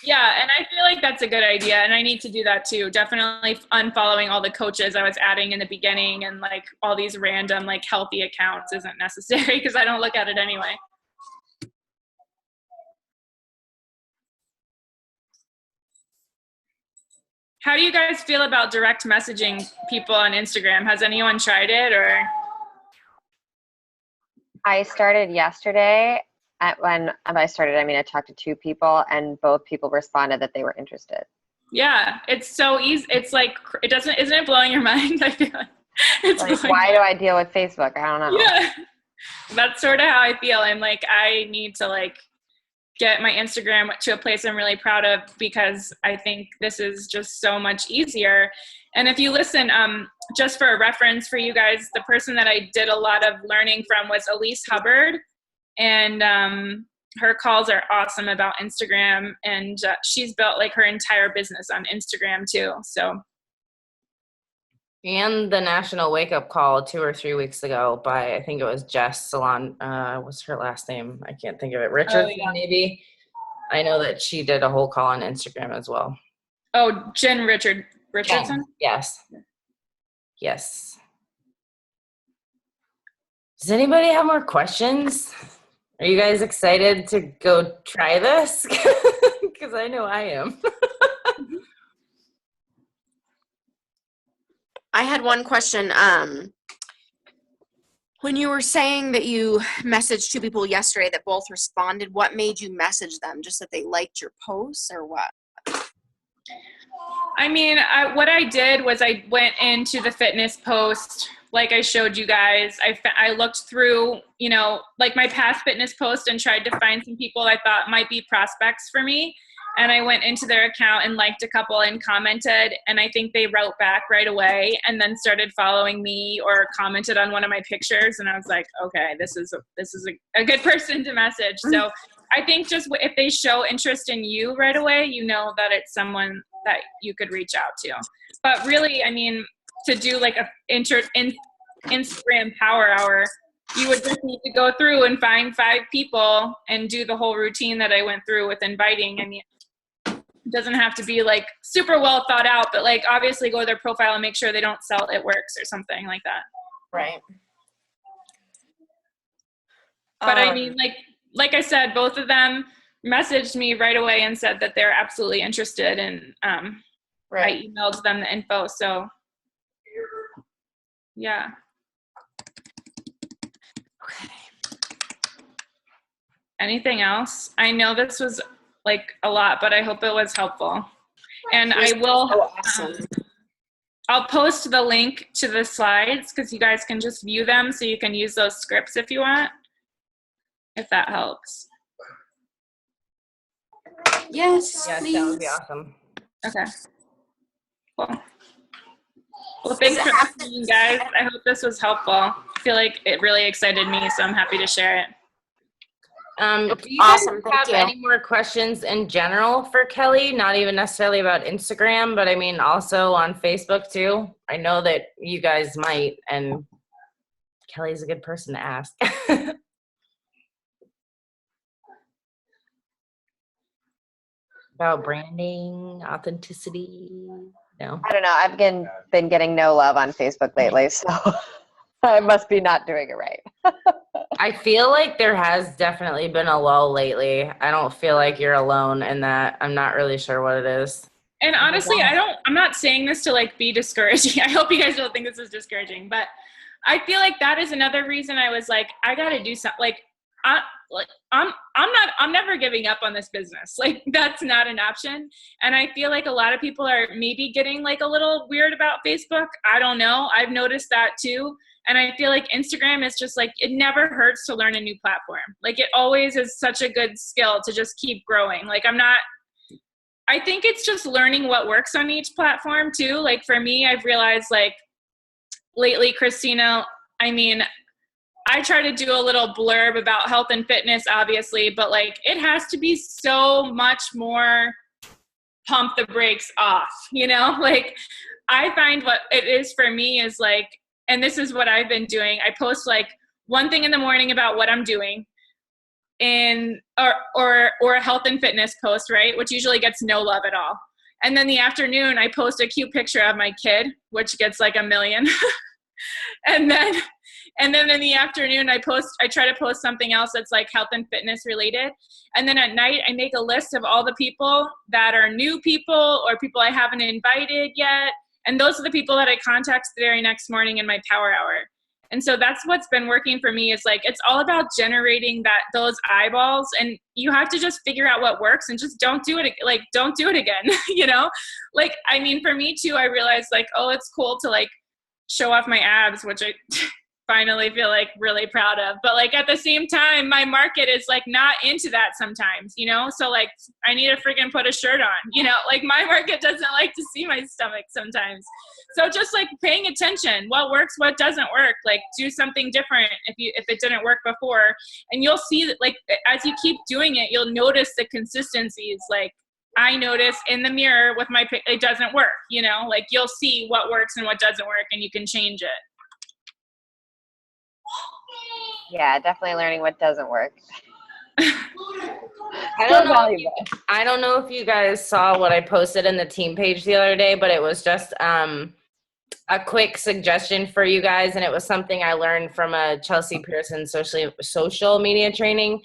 Yeah, and I feel like that's a good idea, and I need to do that too. Definitely unfollowing all the coaches I was adding in the beginning, and like all these random like healthy accounts isn't necessary because I don't look at it anyway. How do you guys feel about direct messaging people on Instagram? Has anyone tried it or? I started yesterday. When I started, I mean, I talked to 2 people, and both people responded that they were interested. Yeah, it's so easy. It's like, isn't it blowing your mind? I feel like it's Like, why do I deal with Facebook? I don't know. Yeah, that's sort of how I feel. I'm like, I need to like get my Instagram to a place I'm really proud of because I think this is just so much easier. And if you listen, just for a reference for you guys, the person that I did a lot of learning from was Elise Hubbard. And her calls are awesome about Instagram, and she's built like her entire business on Instagram too. So, And the National Wake Up Call 2 or 3 weeks ago by, I think it was Jess Salon, what's her last name? I can't think of it. Richardson, maybe. I know that she did a whole call on Instagram as well. Oh, Jen Richardson? Yes. Yes. Does anybody have more questions? Are you guys excited to go try this? Because I know I am. I had one question. When you were saying that you messaged 2 people yesterday that both responded, what made you message them? Just that they liked your posts or what? I mean, what I did was I went into the fitness post, like I showed you guys. I looked through, you know, like my past fitness post and tried to find some people I thought might be prospects for me. And I went into their account and liked a couple and commented. And I think they wrote back right away and then started following me or commented on one of my pictures. And I was like, okay, this is a good person to message. So I think just if they show interest in you right away, you know that it's someone that you could reach out to. But really, I mean, to do like a Instagram power hour, you would just need to go through and find 5 people and do the whole routine that I went through with inviting. I mean, it doesn't have to be like super well thought out, but like obviously go to their profile and make sure they don't sell It Works or something like that. Right. But I mean, like I said, both of them messaged me right away and said that they're absolutely interested, and Right. I emailed them the info. So yeah. Okay. Anything else? I know this was like a lot, but I hope it was helpful. And I will, so awesome. I'll post the link to the slides because you guys can just view them so you can use those scripts if you want, if that helps. Yes, Yes, please. that would be awesome. Okay. Cool. Well, thanks for listening, guys. I hope this was helpful. I feel like it really excited me, so I'm happy to share it. Do you Awesome, guys have thank you. any more questions in general for Kelli? Not even necessarily about Instagram, but I mean also on Facebook too. I know that you guys might, and Kelly's a good person to ask. About branding, authenticity. No. I don't know. I've been getting no love on Facebook lately, so I must be not doing it right. I feel like there has definitely been a lull lately. I don't feel like you're alone in that. I'm not really sure what it is. And honestly, I'm not saying this to like be discouraging. I hope you guys don't think this is discouraging, but I feel like that is another reason I was like, I got to do something. I'm never giving up on this business. Like that's not an option. And I feel like a lot of people are maybe getting like a little weird about Facebook. I don't know. I've noticed that too. And I feel like Instagram is just like, it never hurts to learn a new platform. Like it always is such a good skill to just keep growing. Like I'm not I think it's just learning what works on each platform too. Like for me, I've realized like lately, Christina, I mean, I try to do a little blurb about health and fitness, obviously, but like it has to be so much more pump the brakes off, you know? Like I find what it is for me is like, and this is what I've been doing. I post like one thing in the morning about what I'm doing or a health and fitness post, right? Which usually gets no love at all. And then the afternoon I post a cute picture of my kid, which gets like 1 million. And then in the afternoon, I try to post something else that's like health and fitness related. And then at night, I make a list of all the people that are new people or people I haven't invited yet. And those are the people that I contact the very next morning in my power hour. And so that's what's been working for me is like, it's all about generating those eyeballs, and you have to just figure out what works and just don't do it. Like, don't do it again, you know? Like, I mean, for me too, I realized like, oh, it's cool to like show off my abs, which I finally feel like really proud of. But like at the same time, my market is like not into that sometimes, you know? So like I need to freaking put a shirt on, you know? Like my market doesn't like to see my stomach sometimes. So just like paying attention, what works, what doesn't work, like do something different if it didn't work before. And you'll see that like as you keep doing it, you'll notice the consistencies. Like I notice in the mirror with it doesn't work, you know? Like you'll see what works and what doesn't work, and you can change it. Yeah, definitely learning what doesn't work. I don't know if you guys saw what I posted in the team page the other day, but it was just a quick suggestion for you guys, and it was something I learned from a Chelsea Pearson social media training.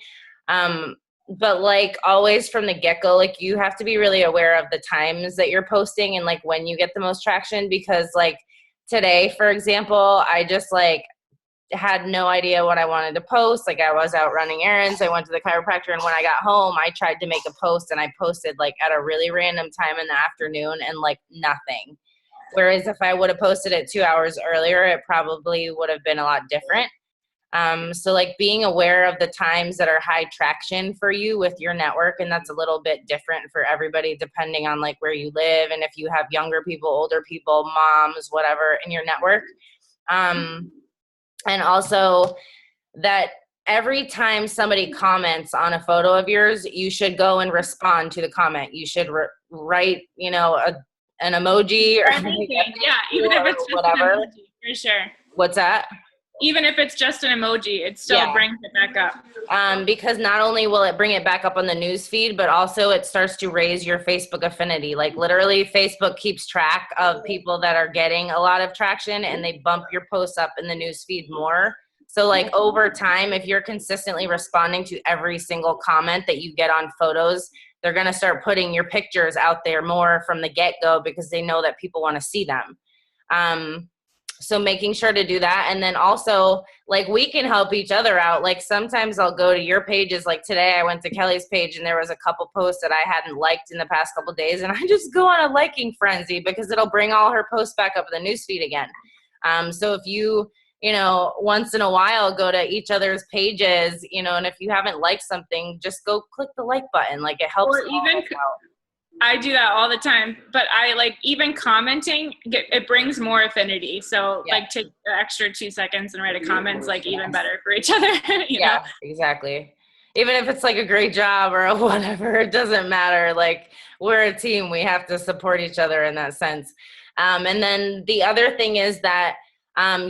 But like always from the get-go, like you have to be really aware of the times that you're posting and like when you get the most traction, because like today, for example, I just like had no idea what I wanted to post. Like I was out running errands. I went to the chiropractor, and when I got home, I tried to make a post, and I posted like at a really random time in the afternoon and like nothing. Whereas if I would have posted it 2 hours earlier, it probably would have been a lot different. So like being aware of the times that are high traction for you with your network, and that's a little bit different for everybody depending on like where you live and if you have younger people, older people, moms, whatever in your network. And also that every time somebody comments on a photo of yours, you should go and respond to the comment. You should write, you know, an emoji or anything. Yeah, even if it's just whatever. An emoji, for sure. What's that? Even if it's just an emoji, it still brings it back up. Because not only will it bring it back up on the news feed, but also it starts to raise your Facebook affinity. Like literally Facebook keeps track of people that are getting a lot of traction, and they bump your posts up in the news feed more. So like over time, if you're consistently responding to every single comment that you get on photos, they're going to start putting your pictures out there more from the get-go because they know that people want to see them. So making sure to do that. And then also like we can help each other out. Like sometimes I'll go to your pages. Like today I went to Kelly's page and there was a couple posts that I hadn't liked in the past couple of days. And I just go on a liking frenzy because it'll bring all her posts back up in the newsfeed again. So if you know, once in a while go to each other's pages, you know, and if you haven't liked something, just go click the like button. Like it helps. Or even I do that all the time, but I like even commenting, it brings more affinity. So like take the extra 2 seconds and write a comment, like even better for each other. you know? Exactly. Even if it's like a great job or whatever, it doesn't matter. Like we're a team. We have to support each other in that sense. And then the other thing is that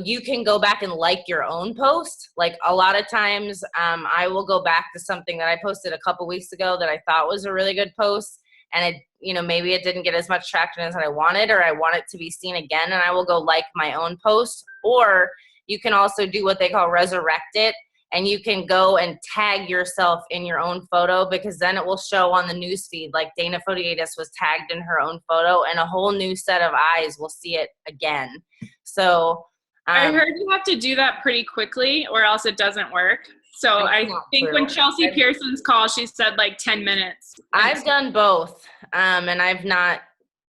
you can go back and like your own post. Like a lot of times I will go back to something that I posted a couple weeks ago that I thought was a really good post. And it, you know, maybe it didn't get as much traction as I wanted, or I want it to be seen again. And I will go like my own post. Or you can also do what they call resurrect it. And you can go and tag yourself in your own photo, because then it will show on the newsfeed. Like Dana Fodiatis was tagged in her own photo, and a whole new set of eyes will see it again. So I heard you have to do that pretty quickly or else it doesn't work. So I think when Chelsea Pearson's call, she said like 10 minutes. I've done both, and I've not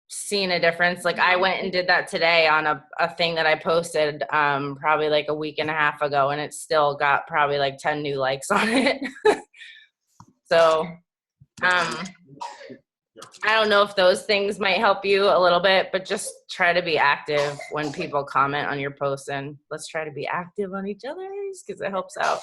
seen a difference. Like I went and did that today on a thing that I posted probably like a week and a half ago, and it still got probably like 10 new likes on it. So I don't know if those things might help you a little bit, but just try to be active when people comment on your posts, and let's try to be active on each other's because it helps out.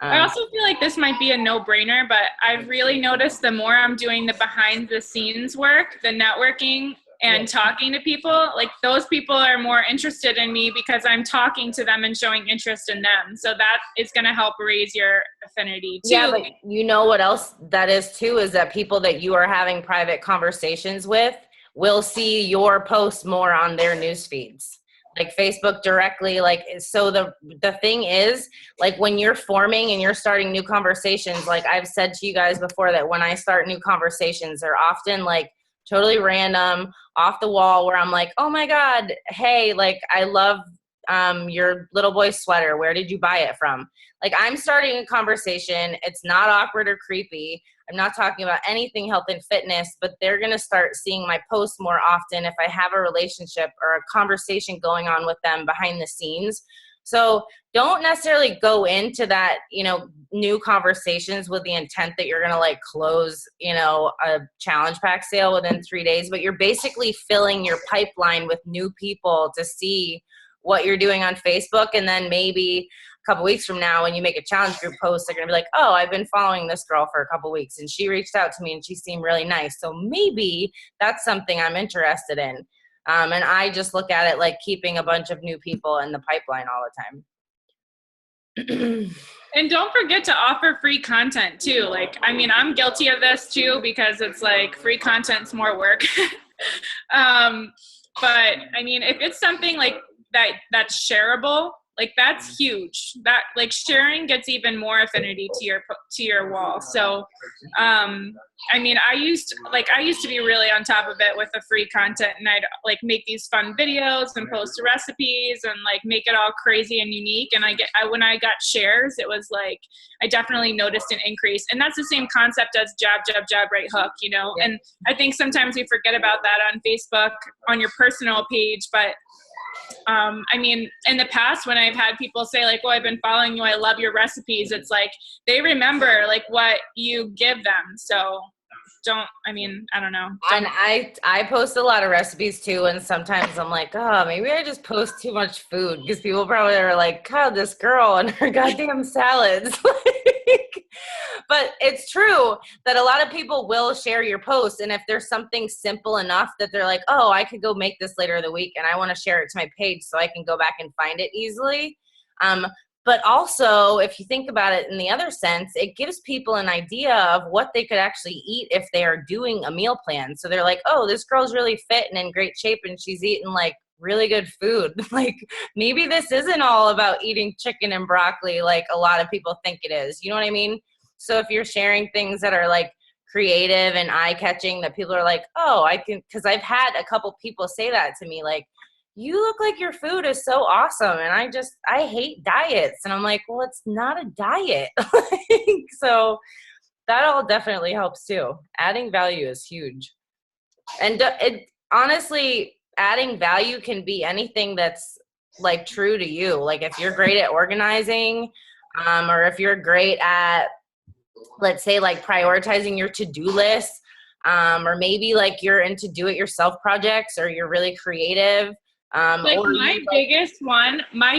I also feel like this might be a no-brainer, but I've really noticed the more I'm doing the behind-the-scenes work, the networking and talking to people, like those people are more interested in me because I'm talking to them and showing interest in them. So that is going to help raise your affinity too. Yeah, but you know what else that is too, is that people that you are having private conversations with will see your posts more on their news feeds. Like Facebook directly, like, so the thing is, like, when you're forming and you're starting new conversations, like I've said to you guys before, that when I start new conversations, they're often like totally random, off the wall, where I'm like, oh my God, hey, like, I love your little boy sweater. Where did you buy it from? Like, I'm starting a conversation. It's not awkward or creepy. I'm not talking about anything health and fitness, but they're going to start seeing my posts more often if I have a relationship or a conversation going on with them behind the scenes. So don't necessarily go into that, you know, new conversations with the intent that you're going to like close, you know, a challenge pack sale within 3 days, but you're basically filling your pipeline with new people to see what you're doing on Facebook. And then maybe a couple weeks from now, when you make a challenge group post, they're going to be like, oh, I've been following this girl for a couple weeks and she reached out to me and she seemed really nice. So maybe that's something I'm interested in. And I just look at it like keeping a bunch of new people in the pipeline all the time. And don't forget to offer free content too. Like, I mean, I'm guilty of this too, because it's like free content's more work. But I mean, if it's something like that's shareable, like that's huge. That like sharing gets even more affinity to your wall. So, I mean, I used to be really on top of it with the free content, and I'd like make these fun videos and post recipes and like make it all crazy and unique. And when I got shares, it was like, I definitely noticed an increase. And that's the same concept as jab, jab, jab, right hook, you know? Yeah. And I think sometimes we forget about that on Facebook, on your personal page, but I mean, in the past when I've had people say like, oh, I've been following you, I love your recipes, it's like they remember like what you give them. So I don't know. And I post a lot of recipes too, and sometimes I'm like, oh, maybe I just post too much food, because people probably are like, God, this girl and her goddamn salads. But it's true that a lot of people will share your posts, and if there's something simple enough that they're like, oh, I could go make this later in the week and I want to share it to my page so I can go back and find it easily. But also, if you think about it in the other sense, it gives people an idea of what they could actually eat if they are doing a meal plan. So they're like, oh, this girl's really fit and in great shape and she's eating like really good food. Like, maybe this isn't all about eating chicken and broccoli like a lot of people think it is. You know what I mean? So if you're sharing things that are like creative and eye-catching, that people are like, oh, I can, because I've had a couple people say that to me, like, you look like your food is so awesome, and I hate diets. And I'm like, well, it's not a diet. So that all definitely helps too. Adding value is huge. And honestly, adding value can be anything that's like true to you. Like if you're great at organizing, or if you're great at, let's say, like prioritizing your to-do list, or maybe like you're into do-it-yourself projects, or you're really creative. Like my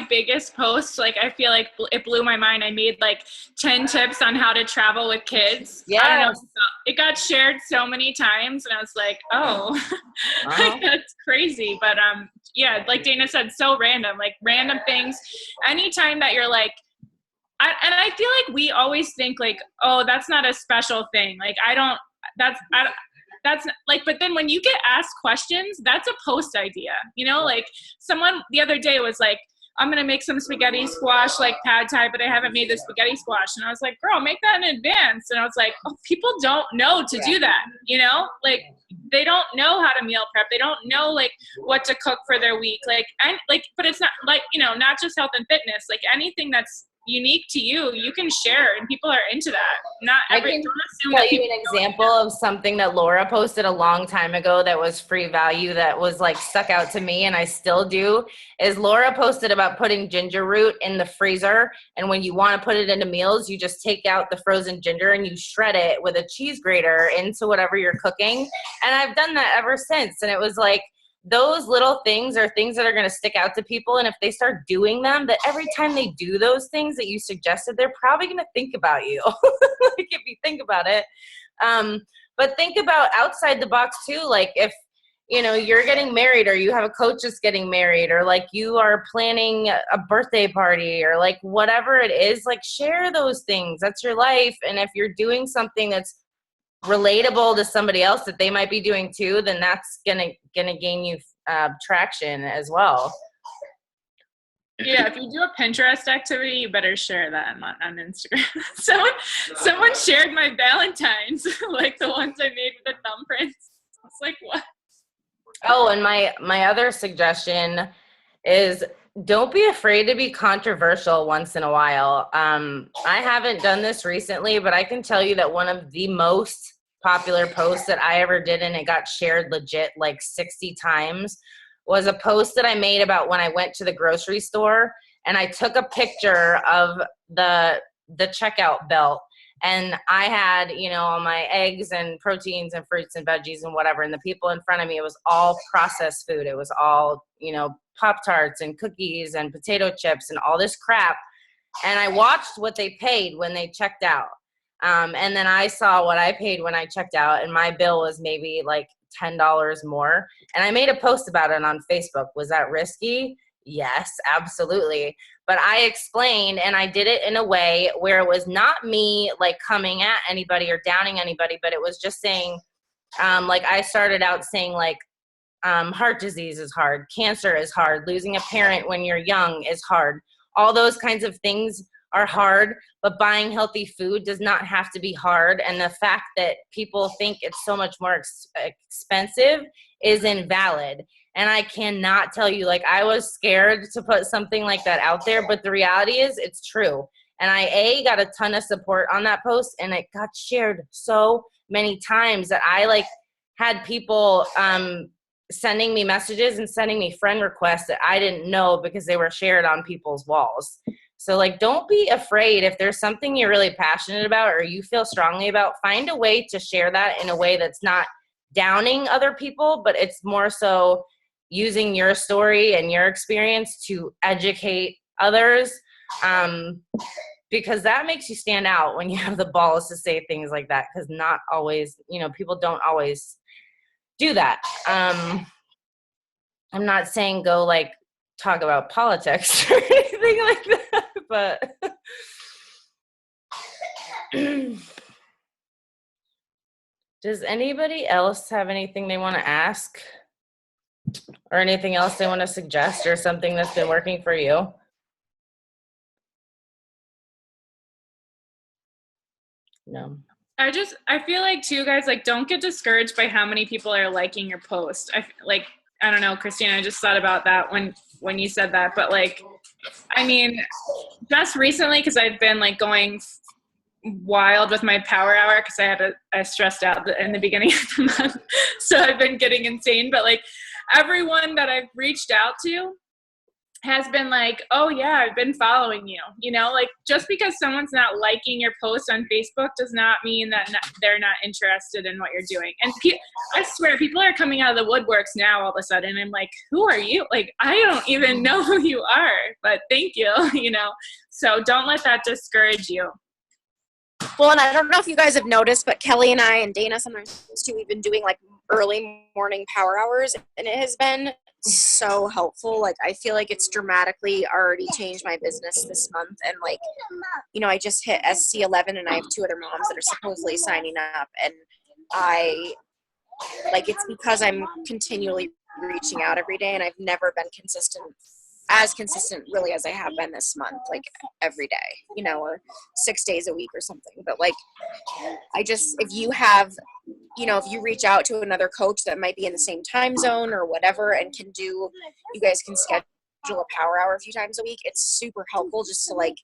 biggest post, like I feel like it blew my mind. I made like 10 tips on how to travel with kids. Yeah. I don't know, it got shared so many times and I was like, oh, like, that's crazy. But yeah, like Dana said, so random, like random things. Anytime that you're like, and I feel like we always think like, oh, that's not a special thing. Like that's like, but then when you get asked questions, that's a post idea, you know, like someone the other day was like, I'm going to make some spaghetti squash, like pad thai, but I haven't made the spaghetti squash. And I was like, girl, make that in advance. And I was like, oh, people don't know to do that. You know, like they don't know how to meal prep. They don't know like what to cook for their week. Like, and like, but it's not like, you know, not just health and fitness, like anything that's, unique to you, you can share, and people are into that. Not every. can Don't assume tell that you people an example of something that Laura posted a long time ago that was free value that was like stuck out to me, and I still do, is Laura posted about putting ginger root in the freezer, and when you want to put it into meals, you just take out the frozen ginger and you shred it with a cheese grater into whatever you're cooking. And I've done that ever since, and it was like, those little things are things that are going to stick out to people. And if they start doing them, that every time they do those things that you suggested, they're probably going to think about you. Like if you think about it. But think about outside the box too. Like if, you know, you're getting married, or you have a coach that's getting married, or like you are planning a birthday party, or like whatever it is, like share those things. That's your life. And if you're doing something that's relatable to somebody else that they might be doing too, then that's gonna gain you traction as well. Yeah, if you do a Pinterest activity, you better share that on Instagram. Someone shared my Valentines, like the ones I made with the thumbprints. I was like, what? Oh, and my other suggestion is, don't be afraid to be controversial once in a while. I haven't done this recently, but I can tell you that one of the most popular posts that I ever did, and it got shared legit like 60 times, was a post that I made about when I went to the grocery store and I took a picture of the checkout belt. And I had, you know, all my eggs and proteins and fruits and veggies and whatever. And the people in front of me, it was all processed food. It was all, you know, Pop-Tarts and cookies and potato chips and all this crap. And I watched what they paid when they checked out. And then I saw what I paid when I checked out, and my bill was maybe like $10 more. And I made a post about it on Facebook. Was that risky? Yes, absolutely. But I explained, and I did it in a way where it was not me like coming at anybody or downing anybody, but it was just saying, like I started out saying like, heart disease is hard, cancer is hard, losing a parent when you're young is hard. All those kinds of things are hard, but buying healthy food does not have to be hard. And the fact that people think it's so much more expensive is invalid. And I cannot tell you, like, I was scared to put something like that out there, but the reality is it's true. And I got a ton of support on that post, and it got shared so many times that I like had people sending me messages and sending me friend requests that I didn't know because they were shared on people's walls. So like, don't be afraid. If there's something you're really passionate about or you feel strongly about, find a way to share that in a way that's not downing other people, but it's more so using your story and your experience to educate others, because that makes you stand out when you have the balls to say things like that, because not always, you know, people don't always do that. I'm not saying go like talk about politics or anything like that, but does anybody else have anything they want to ask or anything else they want to suggest or something that's been working for you? No. I feel like too, guys, like, don't get discouraged by how many people are liking your post. I don't know, Christina, I just thought about that when you said that, but like, I mean, just recently, because I've been like going wild with my power hour because I stressed out in the beginning of the month. So I've been getting insane, but like everyone that I've reached out to has been like, oh yeah, I've been following you, you know, like just because someone's not liking your post on Facebook does not mean that they're not interested in what you're doing. And I swear people are coming out of the woodworks now all of a sudden. I'm like, who are you? Like, I don't even know who you are, but thank you, you know? So don't let that discourage you. Well, and I don't know if you guys have noticed, but Kelly and I and Dana sometimes too, we've been doing like early morning power hours, and it has been so helpful. Like, I feel like it's dramatically already changed my business this month. And like, you know, I just hit SC11 and I have 2 other moms that are supposedly signing up. And it's because I'm continually reaching out every day, and I've never been as consistent really as I have been this month, like every day, you know, or 6 days a week or something. But like, if you reach out to another coach that might be in the same time zone or whatever, and you guys can schedule a power hour a few times a week. It's super helpful just to like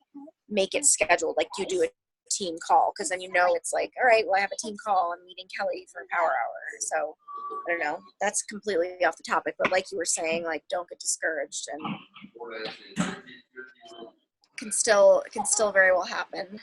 make it scheduled, like you do a team call, because then it's like, all right, well, I have a team call. I'm meeting Kelly for a power hour. So I don't know. That's completely off the topic, but like you were saying, like don't get discouraged, and can still very well happen.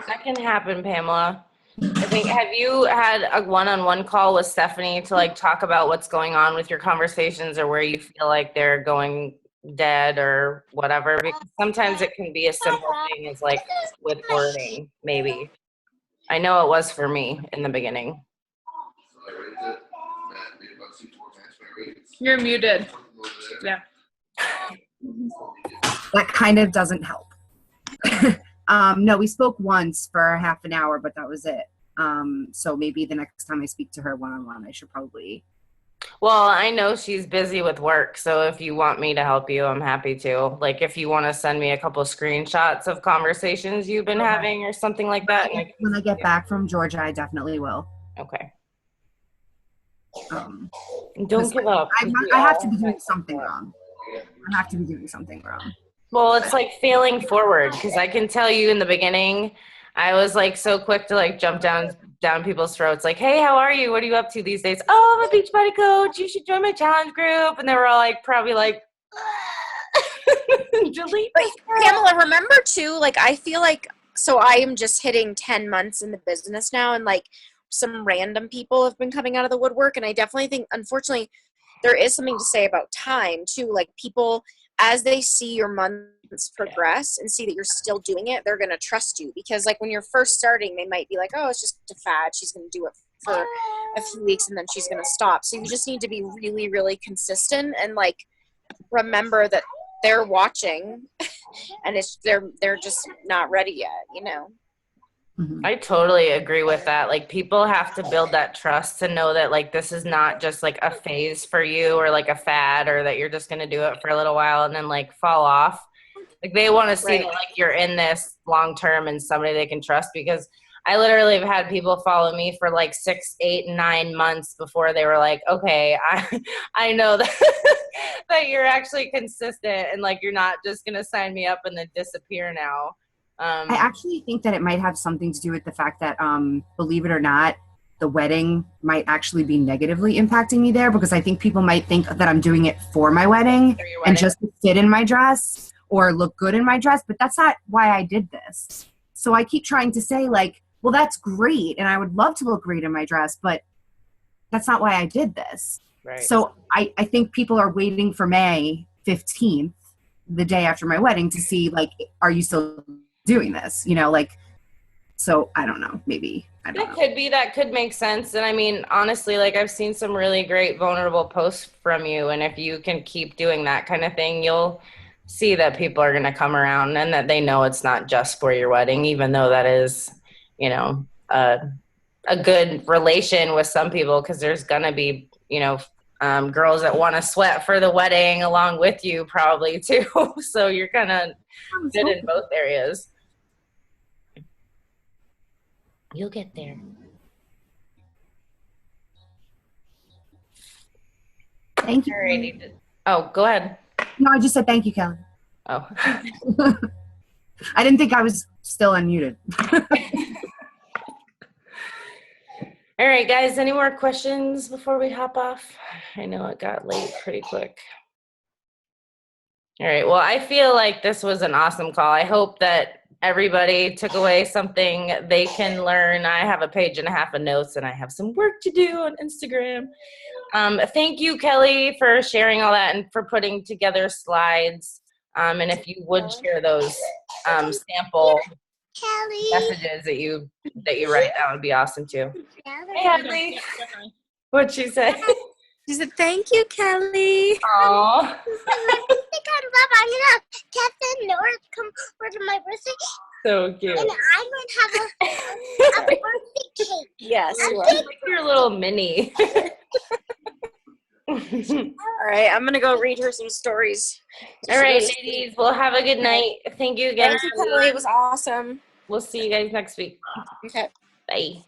That can happen, Pamela. I think, have you had a one-on-one call with Stephanie to like talk about what's going on with your conversations, or where you feel like they're going dead or whatever? Because sometimes it can be a simple thing as like with wording, maybe. I know it was for me in the beginning. You're muted. Yeah. That kind of doesn't help. No, we spoke once for half an hour, but that was it. So maybe the next time I speak to her one-on-one, I should probably. Well, I know she's busy with work, so if you want me to help you, I'm happy to. Like, if you want to send me a couple screenshots of conversations you've been having or something like that. When I get back from Georgia, I definitely will. Okay. Um, Don't give up. I have to be doing something wrong. I have to be doing something wrong. Well, it's like failing forward, because I can tell you in the beginning, I was like so quick to like jump down people's throats, like, hey, how are you? What are you up to these days? Oh, I'm a beach body coach. You should join my challenge group. And they were all like, probably like, delete. But Pamela, remember too, like I feel like, so I am just hitting 10 months in the business now, and like some random people have been coming out of the woodwork, and I definitely think, unfortunately, there is something to say about time too. Like people, as they see your months progress and see that you're still doing it, they're going to trust you, because like when you're first starting, they might be like, oh, it's just a fad. She's going to do it for a few weeks and then she's going to stop. So you just need to be really, really consistent and like remember that they're watching and they're just not ready yet, I totally agree with that. Like people have to build that trust to know that like this is not just like a phase for you or like a fad, or that you're just going to do it for a little while and then like fall off. Like they want to see that like you're in this long term and somebody they can trust, because I literally have had people follow me for like 6, 8, 9 months before they were like, okay, I know that that you're actually consistent and like you're not just going to sign me up and then disappear now. I actually think that it might have something to do with the fact that, believe it or not, the wedding might actually be negatively impacting me there, because I think people might think that I'm doing it for my wedding and just to fit in my dress or look good in my dress, but that's not why I did this. So I keep trying to say like, well, that's great, and I would love to look great in my dress, but that's not why I did this. Right. So I think people are waiting for May 15th, the day after my wedding, to see like, are you still doing this, like, so I don't know, maybe I don't know. Could be, that could make sense. And I mean, honestly, like I've seen some really great vulnerable posts from you, and if you can keep doing that kind of thing, you'll see that people are going to come around and that they know it's not just for your wedding, even though that is, a good relation with some people, because there's going to be, girls that want to sweat for the wedding along with you probably too. So you're kind of good in both areas. You'll get there. Thank you. Alrighty. Oh, go ahead. No, I just said thank you, Kelly. Oh. I didn't think I was still unmuted. All right, guys, any more questions before we hop off? I know it got late pretty quick. All right, well, I feel like this was an awesome call. I hope that everybody took away something they can learn. I have a page and a half of notes, and I have some work to do on Instagram. Thank you, Kelly, for sharing all that and for putting together slides. And if you would share those sample messages that you write, that would be awesome too. Hey, Hadley. What'd she say? She said, thank you, Kelly. Aww. Captain North come over to my birthday. So cute. And I'm going to have a birthday cake. Yes, you are. Like your little mini. All right, I'm going to go read her some stories. All right, ladies. Well, have a good night. Thank you again. Thank you, Kelly. It was awesome. We'll see you guys next week. Okay. Bye.